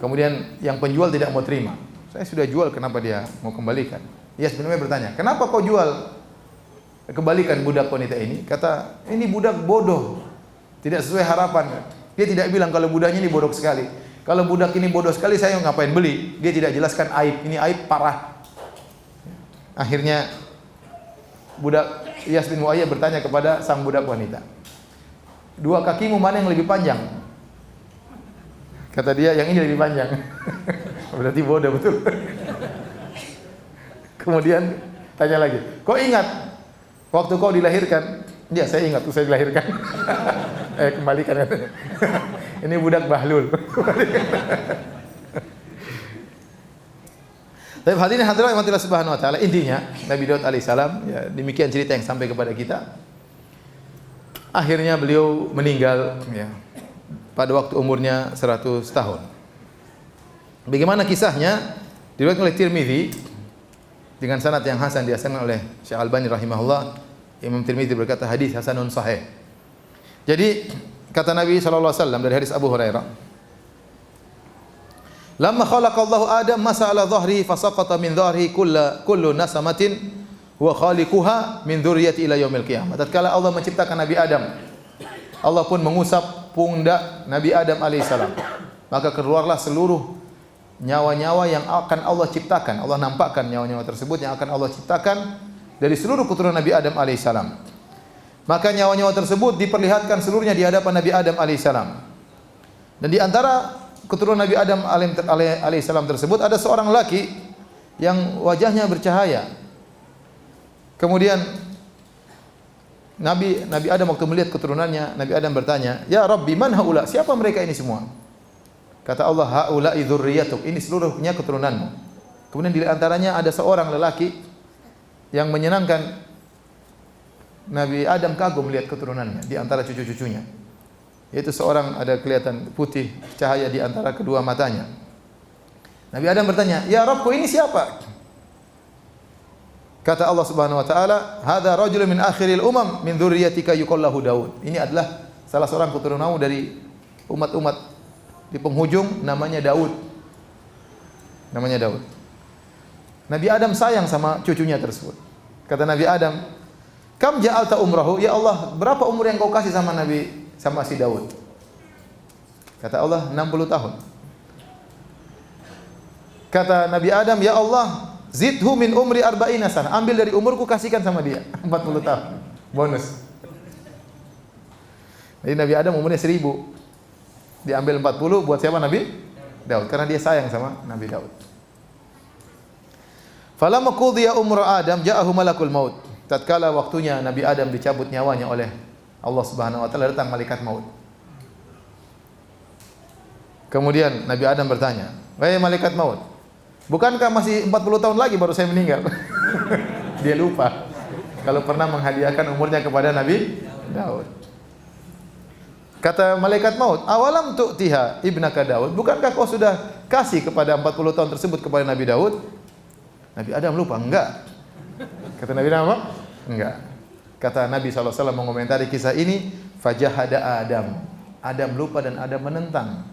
Kemudian yang penjual tidak mau terima. Saya sudah jual, kenapa dia mau kembalikan? Iyas bin Muawiyah bertanya, "Kenapa kau jual? Kembalikan budak wanita ini." Kata, "Ini budak bodoh, tidak sesuai harapan." Dia tidak bilang kalau budaknya ini bodoh sekali. Kalau budak ini bodoh sekali, saya ngapain beli? Dia tidak jelaskan aib. Ini aib parah. Akhirnya budak Iyas bin Muawiyah bertanya kepada sang budak wanita, "Dua kakimu mana yang lebih panjang?" Kata dia, "Yang ini lebih panjang." Berarti bodoh betul. Kemudian tanya lagi, "Kau ingat waktu kau dilahirkan?" "Ya, saya ingat waktu saya dilahirkan." Kembalikan. Ini budak bahlul. Tapi hadirin hadirat yang Allah Subhanahu wa taala, intinya Nabi Daud alaihissalam, ya, demikian cerita yang sampai kepada kita. Akhirnya beliau meninggal ya, pada waktu umurnya 100 tahun. Bagaimana kisahnya? Diriwayatkan oleh Tirmizi dengan sanad yang hasan, dihasankan oleh Syekh Albani rahimahullah. Imam Tirmizi berkata hadis hasanun sahih. Jadi kata Nabi sallallahu alaihi wasallam dari hadis Abu Hurairah, "Lamma khalaqallahu Adam masa ala dhahrihi fasaqata min dhahrihi kullu nasamatin huwa khaliquha min dzurriyyati ila yaumil qiyamah." Tatkala Allah menciptakan Nabi Adam, Allah pun mengusap pundak Nabi Adam alaihissalam. Maka keluarlah seluruh nyawa-nyawa yang akan Allah ciptakan. Allah nampakkan nyawa-nyawa tersebut yang akan Allah ciptakan dari seluruh keturunan Nabi Adam alaihissalam. Maka nyawa-nyawa tersebut diperlihatkan seluruhnya di hadapan Nabi Adam alaihissalam. Dan di antara keturunan Nabi Adam alaihissalam tersebut ada seorang laki yang wajahnya bercahaya. Kemudian Nabi Adam waktu melihat keturunannya, Nabi Adam bertanya, "Ya Rabbi, man haula? Siapa mereka ini semua?" Kata Allah, "Haula'i dzurriyyatuk." Ini seluruhnya keturunanmu. Kemudian di antaranya ada seorang lelaki yang menyenangkan Nabi Adam kagum melihat keturunannya di antara cucu-cucunya. Yaitu seorang ada kelihatan putih cahaya di antara kedua matanya. Nabi Adam bertanya, "Ya Rabbku, ini siapa?" Kata Allah Subhanahu wa taala, "Hadza rajulun min akhiril umam min dzurriyyatika yuqallahu Daud." Ini adalah salah seorang keturunanmu dari umat-umat di penghujung, namanya Daud. Namanya Daud. Nabi Adam sayang sama cucunya tersebut. Kata Nabi Adam, "Kam ja'alta umrahu?" Ya Allah, berapa umur yang kau kasih sama si Daud? Kata Allah, 60 tahun. Kata Nabi Adam, "Ya Allah, zidhu min umri arba'ina sana." Ambil dari umurku, kasihkan sama dia 40 tahun. Bonus. Jadi Nabi Adam umurnya 1000. Diambil 40 buat siapa? Nabi Daud, karena dia sayang sama Nabi Daud. Falamma qudiya umru Adam ja'ahu malakul maut. Tatkala waktunya Nabi Adam dicabut nyawanya oleh Allah Subhanahu wa taala, datang malaikat maut. Kemudian Nabi Adam bertanya, "Wahai malaikat maut, bukankah masih 40 tahun lagi baru saya meninggal?" Dia lupa kalau pernah menghadiahkan umurnya kepada Nabi Daud. Kata malaikat maut, "Awalam tu'tiha ibnaka Daud?" Bukankah kau sudah kasih kepada 40 tahun tersebut kepada Nabi Daud? Nabi Adam lupa, "Enggak." Kata Nabi Adam apa? "Enggak." Kata Nabi SAW mengomentari kisah ini, "Fajahada Adam." Adam lupa dan Adam menentang.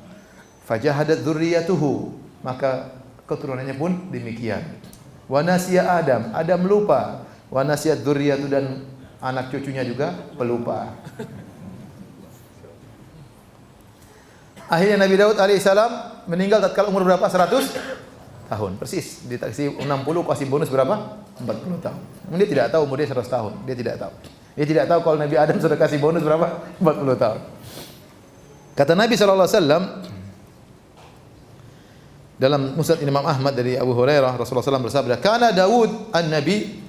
Fajahadat dzurriyyatuhu, maka keturunannya pun demikian. Wa nasiya Adam, Adam lupa. Wa nasiyat dzurriyyatu, dan anak cucunya juga pelupa. Akhirnya Nabi Daud alaihissalam meninggal tatkala umur berapa? 100 tahun. Persis. Dikasih 60, kasih bonus berapa? 40 tahun. Dia tidak tahu umurnya 100 tahun. Dia tidak tahu. Dia tidak tahu kalau Nabi Adam sudah kasih bonus berapa? 40 tahun. Kata Nabi SAW dalam Musnad Imam Ahmad dari Abu Hurairah, Rasulullah SAW bersabda, "Kana Daud an-Nabi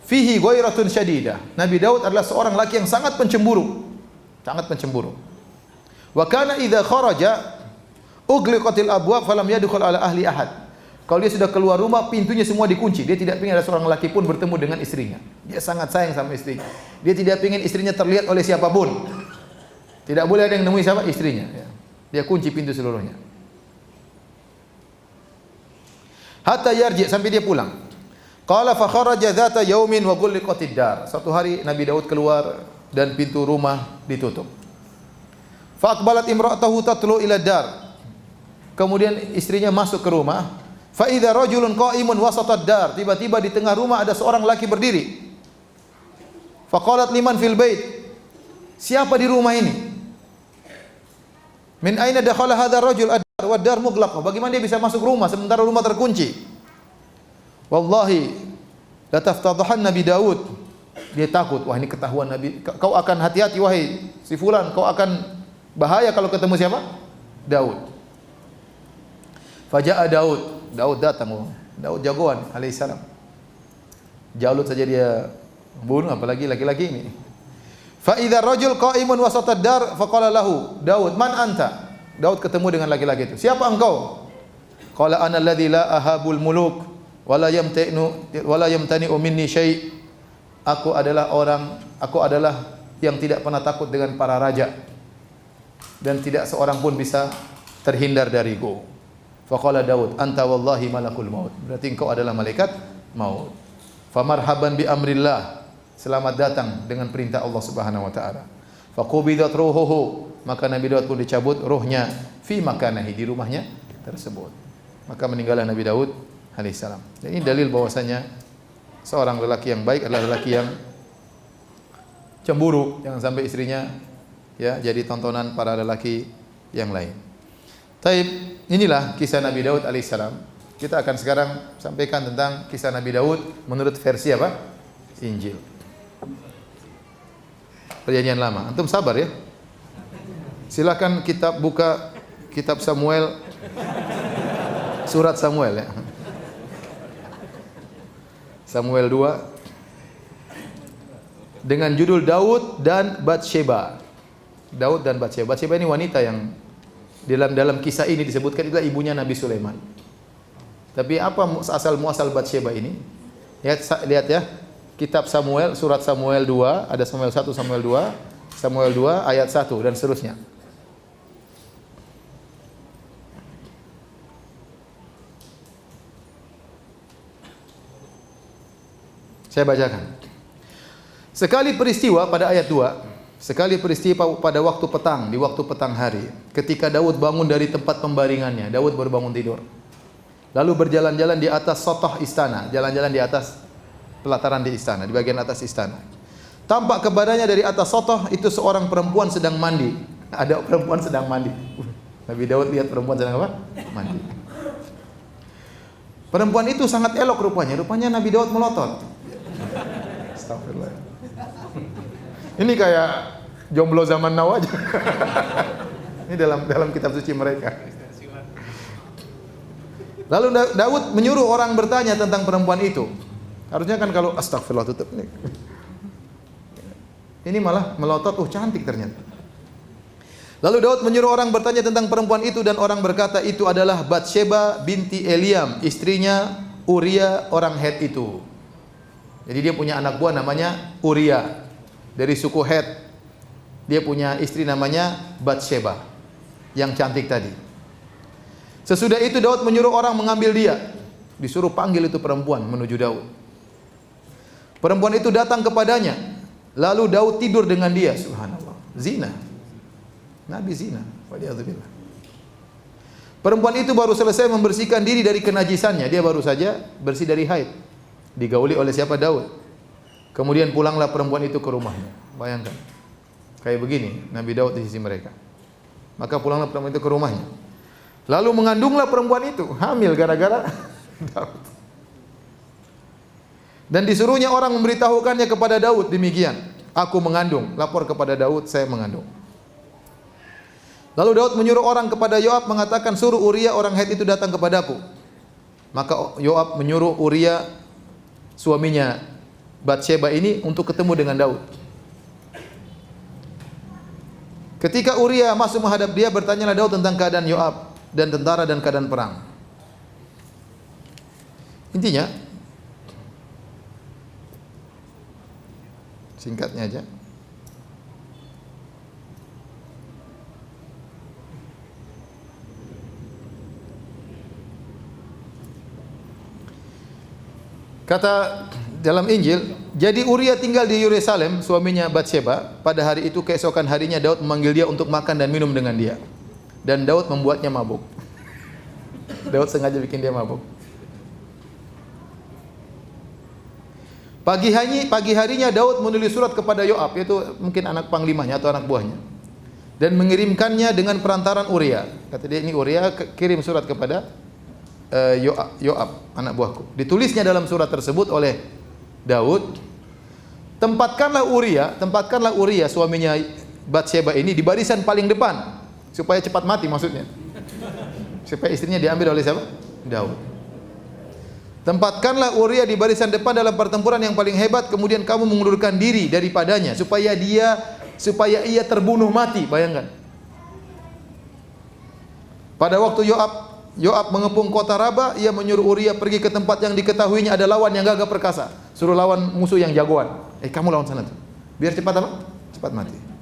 fihi ghairatun syadidah." Nabi Daud adalah seorang laki yang sangat pencemburu. Sangat pencemburu. Wa kana idza kharaja ughliqatil abwab falam yadkhul ala ahli ahad. Kalau dia sudah keluar rumah, pintunya semua dikunci. Dia tidak ingin ada seorang laki pun bertemu dengan istrinya. Dia sangat sayang sama istrinya. Dia tidak ingin istrinya terlihat oleh siapapun. Tidak boleh ada yang nemui siapa? Istrinya. Dia kunci pintu seluruhnya. Hatta yarji, sampai dia pulang. Qala fa kharaja dzata yaumin wa ghulliqatid dar. Suatu hari Nabi Daud keluar dan pintu rumah ditutup. Fa aqbalat imra'atahu tatlu ila dar. Kemudian istrinya masuk ke rumah. Fa idza rajulun qa'imun wasatad dar. Tiba-tiba di tengah rumah ada seorang laki berdiri. Fa qalat liman fil bait. Siapa di rumah ini? Min aina dakhala hadzal rajul ad-dar wa ad-dar mughlaqah. Bagaimana dia bisa masuk rumah sementara rumah terkunci? Wallahi la taftadhahan Nabi Daud. Dia takut, wah ini ketahuan Nabi. Kau akan hati-hati wahai si fulan, kau akan bahaya kalau ketemu siapa? Daud. Faja'a Daud. Daud datang. Daud jagoan alaihissalam. Jalut saja dia bunuh, apalagi laki-laki ini. Fa idza rajul qa'imun wasatad dar faqala lahu Daud, "Man anta?" Daud ketemu dengan laki-laki itu. "Siapa engkau?" Qala ana alladhi la ahabul muluk wa la yamtani'u minni syai'. Aku adalah yang tidak pernah takut dengan para raja dan tidak seorang pun bisa terhindar dariku. Faqala Daud, "Anta wallahi malakul maut." Berarti engkau adalah malaikat maut. Famarhaban bi amrillah. Selamat datang dengan perintah Allah Subhanahu wa taala. Faqubidat ruhuhu, maka Nabi Daud pun dicabut ruhnya fi makanahi, di rumahnya tersebut. Maka meninggallah Nabi Daud alaihissalam. Dan ini dalil bahwasanya seorang lelaki yang baik adalah lelaki yang cemburu, jangan sampai istrinya ya jadi tontonan para lelaki yang lain. Taib, inilah kisah Nabi Daud alaihissalam. Kita akan sekarang sampaikan tentang kisah Nabi Daud menurut versi apa? Injil. Perjanjian Lama. Antum sabar ya. Silakan buka kitab Samuel, surat Samuel ya. Samuel 2 dengan judul Daud dan Batsheba. Daud dan Batsheba. Batsheba ini wanita yang dalam kisah ini disebutkan itulah ibunya Nabi Sulaiman. Tapi apa asal muasal Batsheba ini? Lihat ya. Kitab Samuel, surat Samuel 2, ada Samuel 1, Samuel 2, Samuel 2 ayat 1 dan seterusnya. Saya bacakan. Sekali peristiwa pada ayat 2, sekali peristiwa pada waktu petang, di waktu petang hari, ketika Daud bangun dari tempat pembaringannya. Daud baru bangun tidur. Lalu berjalan-jalan di atas satoh istana, jalan-jalan di atas pelataran di istana, di bagian atas istana. Tampak kepadanya dari atas satoh itu seorang perempuan sedang mandi. Ada perempuan sedang mandi. Nabi Daud lihat perempuan sedang apa? Mandi. Perempuan itu sangat elok rupanya. Rupanya Nabi Daud melotot. Astagfirullah. Ini kayak jomblo zaman now aja. Ini dalam kitab suci mereka. Lalu Daud menyuruh orang bertanya tentang perempuan itu. Harusnya kan kalau astagfirullah tutup ini. Ini malah melotot, cantik ternyata. Lalu Daud menyuruh orang bertanya tentang perempuan itu dan orang berkata itu adalah Batsheba binti Eliam, istrinya Uria orang Het itu. Jadi dia punya anak buah namanya Uria dari suku Het. Dia punya istri namanya Batsheba yang cantik tadi. Sesudah itu Daud menyuruh orang mengambil dia. Disuruh panggil itu perempuan menuju Daud. Perempuan itu datang kepadanya. Lalu Daud tidur dengan dia. Subhanallah. Zina. Nabi zina. Waliyadzubillah. Perempuan itu baru selesai membersihkan diri dari kenajisannya. Dia baru saja bersih dari haid. Digauli oleh siapa? Daud. Kemudian pulanglah perempuan itu ke rumahnya. Bayangkan. Kayak begini Nabi Daud di sisi mereka. Maka pulanglah perempuan itu ke rumahnya. Lalu mengandunglah perempuan itu. Hamil gara-gara Daud. Dan disuruhnya orang memberitahukannya kepada Daud demikian. Aku mengandung. Lapor kepada Daud, saya mengandung. Lalu Daud menyuruh orang kepada Yoab mengatakan, suruh Uria orang Het itu datang kepadaku. Maka Yoab menyuruh Uria suaminya Batsheba ini untuk ketemu dengan Daud. Ketika Uria masuk menghadap dia, bertanyalah Daud tentang keadaan Yoab dan tentara dan keadaan perang. Intinya, singkatnya aja. Kata dalam Injil, jadi Uria tinggal di Yerusalem, suaminya Batsheba. Pada hari itu keesokan harinya Daud memanggil dia untuk makan dan minum dengan dia. Dan Daud membuatnya mabuk. Daud sengaja bikin dia mabuk. Pagi harinya Daud menulis surat kepada Yoab, yaitu mungkin anak panglimanya atau anak buahnya, dan mengirimkannya dengan perantaran Uria. Kata dia, ini Uria kirim surat kepada Yoab, anak buahku. Ditulisnya dalam surat tersebut oleh Daud, tempatkanlah Uria suaminya Batsheba ini di barisan paling depan supaya cepat mati, maksudnya supaya istrinya diambil oleh siapa? Daud. Tempatkanlah Uria di barisan depan dalam pertempuran yang paling hebat, kemudian kamu mengundurkan diri daripadanya supaya ia terbunuh mati. Bayangkan. Pada waktu Yoab mengepung kota Raba, ia menyuruh Uria pergi ke tempat yang diketahuinya ada lawan yang gagah perkasa. Suruh lawan musuh yang jagoan. Kamu lawan sana tuh. Biar cepat apa? Cepat mati.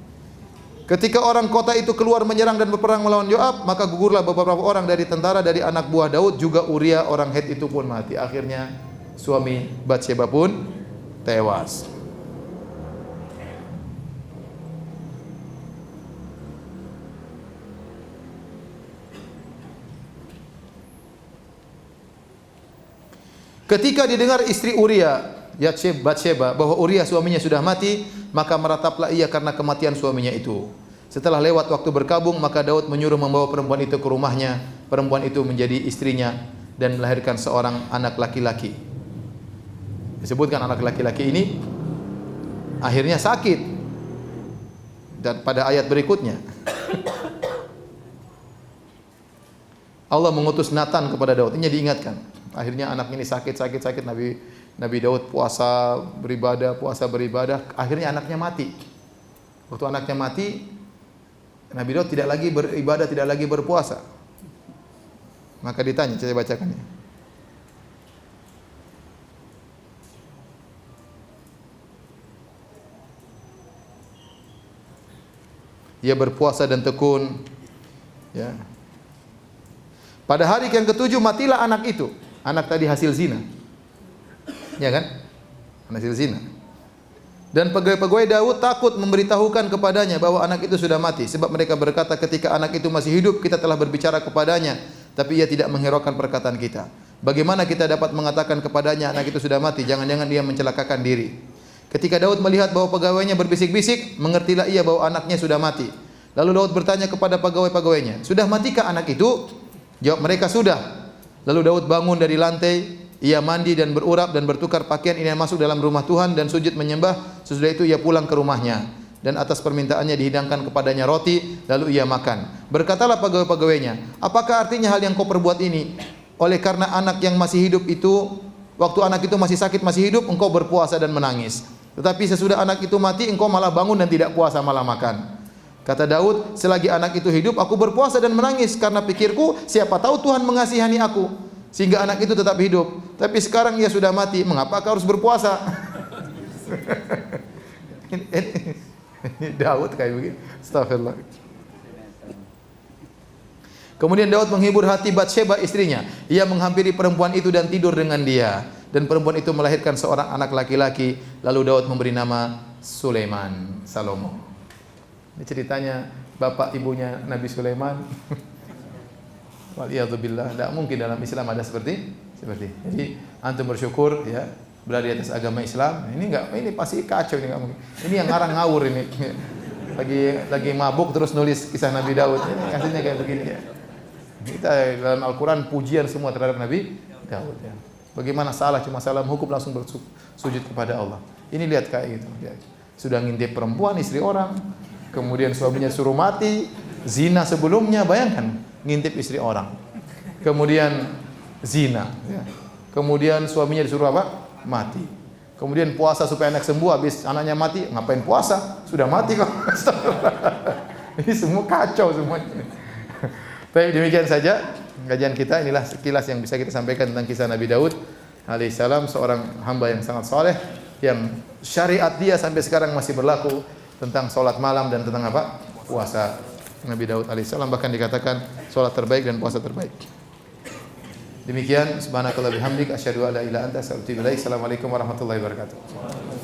Ketika orang kota itu keluar menyerang dan berperang melawan Yoab, maka gugurlah beberapa orang dari tentara dari anak buah Daud, juga Uria orang Het itu pun mati. Akhirnya suami Batsheba pun tewas. Ketika didengar istri Uria, Batsheba, bahwa Uria suaminya sudah mati, maka merataplah ia karena kematian suaminya itu. Setelah lewat waktu berkabung, maka Daud menyuruh membawa perempuan itu ke rumahnya. Perempuan itu menjadi istrinya dan melahirkan seorang anak laki-laki. Disebutkan anak laki-laki ini akhirnya sakit. Dan pada ayat berikutnya Allah mengutus Nathan kepada Daud. Ini diingatkan. Akhirnya anak ini sakit. Nabi Daud puasa beribadah. Akhirnya anaknya mati. Waktu anaknya mati, Nabi Daud tidak lagi beribadah, tidak lagi berpuasa. Maka ditanya, saya bacakan ya. Ia berpuasa dan tekun. Ya. Pada hari yang ketujuh matilah anak itu. Anak tadi hasil zina. Ya kan? Anak hasil zina. Dan pegawai-pegawai Daud takut memberitahukan kepadanya bahwa anak itu sudah mati, sebab mereka berkata, ketika anak itu masih hidup kita telah berbicara kepadanya, tapi ia tidak menghiraukan perkataan kita. Bagaimana kita dapat mengatakan kepadanya anak itu sudah mati? Jangan-jangan dia mencelakakan diri. Ketika Daud melihat bahwa pegawainya berbisik-bisik, mengertilah ia bahwa anaknya sudah mati. Lalu Daud bertanya kepada pegawai-pegawainya, sudah matikah anak itu? Jawab mereka, sudah. Lalu Daud bangun dari lantai, ia mandi dan berurap dan bertukar pakaian, ini masuk dalam rumah Tuhan dan sujud menyembah. Sesudah itu ia pulang ke rumahnya dan atas permintaannya dihidangkan kepadanya roti, lalu ia makan. Berkatalah pegawai-pegawainya, apakah artinya hal yang kau perbuat ini? Oleh karena anak yang masih hidup itu, waktu anak itu masih sakit, masih hidup, engkau berpuasa dan menangis. Tetapi sesudah anak itu mati, engkau malah bangun dan tidak puasa, malah makan. Kata Daud, selagi anak itu hidup, aku berpuasa dan menangis karena pikirku, siapa tahu Tuhan mengasihani aku sehingga anak itu tetap hidup. Tapi sekarang ia sudah mati, mengapa kau harus berpuasa? Ini Daud kayak begitu. Astagfirullah. Kemudian Daud menghibur hati Batsheba istrinya. Ia menghampiri perempuan itu dan tidur dengan dia. Dan perempuan itu melahirkan seorang anak laki-laki. Lalu Daud memberi nama Sulaiman, Salomo. Ini ceritanya bapak ibunya Nabi Sulaiman. Waliyadzubillah, tidak mungkin dalam Islam ada seperti. Jadi antum bersyukur ya berada di atas agama Islam. Ini pasti kacau, ini enggak mungkin. Ini yang ngarang ngawur ini. Lagi mabuk terus nulis kisah Nabi Daud. Ini aslinya kayak begini ya. Kita dalam Al-Qur'an pujian semua terhadap Nabi Daud ya. Bagaimana salah, cuma salah hukum langsung bersujud kepada Allah. Ini lihat kayak gitu ya. sudah ngintip perempuan, istri orang, kemudian suaminya suruh mati, zina sebelumnya, bayangkan ngintip istri orang, kemudian zina, ya. Kemudian suaminya disuruh apa? Mati. Kemudian puasa supaya anak sembuh, habis anaknya mati, ngapain puasa? Sudah mati kok. Ini semua kacau semuanya. Baik, demikian saja kajian kita. Inilah sekilas yang bisa kita sampaikan tentang kisah Nabi Daud alaihissalam, seorang hamba yang sangat saleh, yang syariat dia sampai sekarang masih berlaku tentang salat malam dan tentang apa? Puasa. Nabi Daud alaihissalam bahkan dikatakan salat terbaik dan puasa terbaik. Demikian, subhanakallah bihamdik asyhadu an la ilaha illa anta astaghfiruka wa atubu ilaik. Assalamualaikum warahmatullahi wabarakatuh.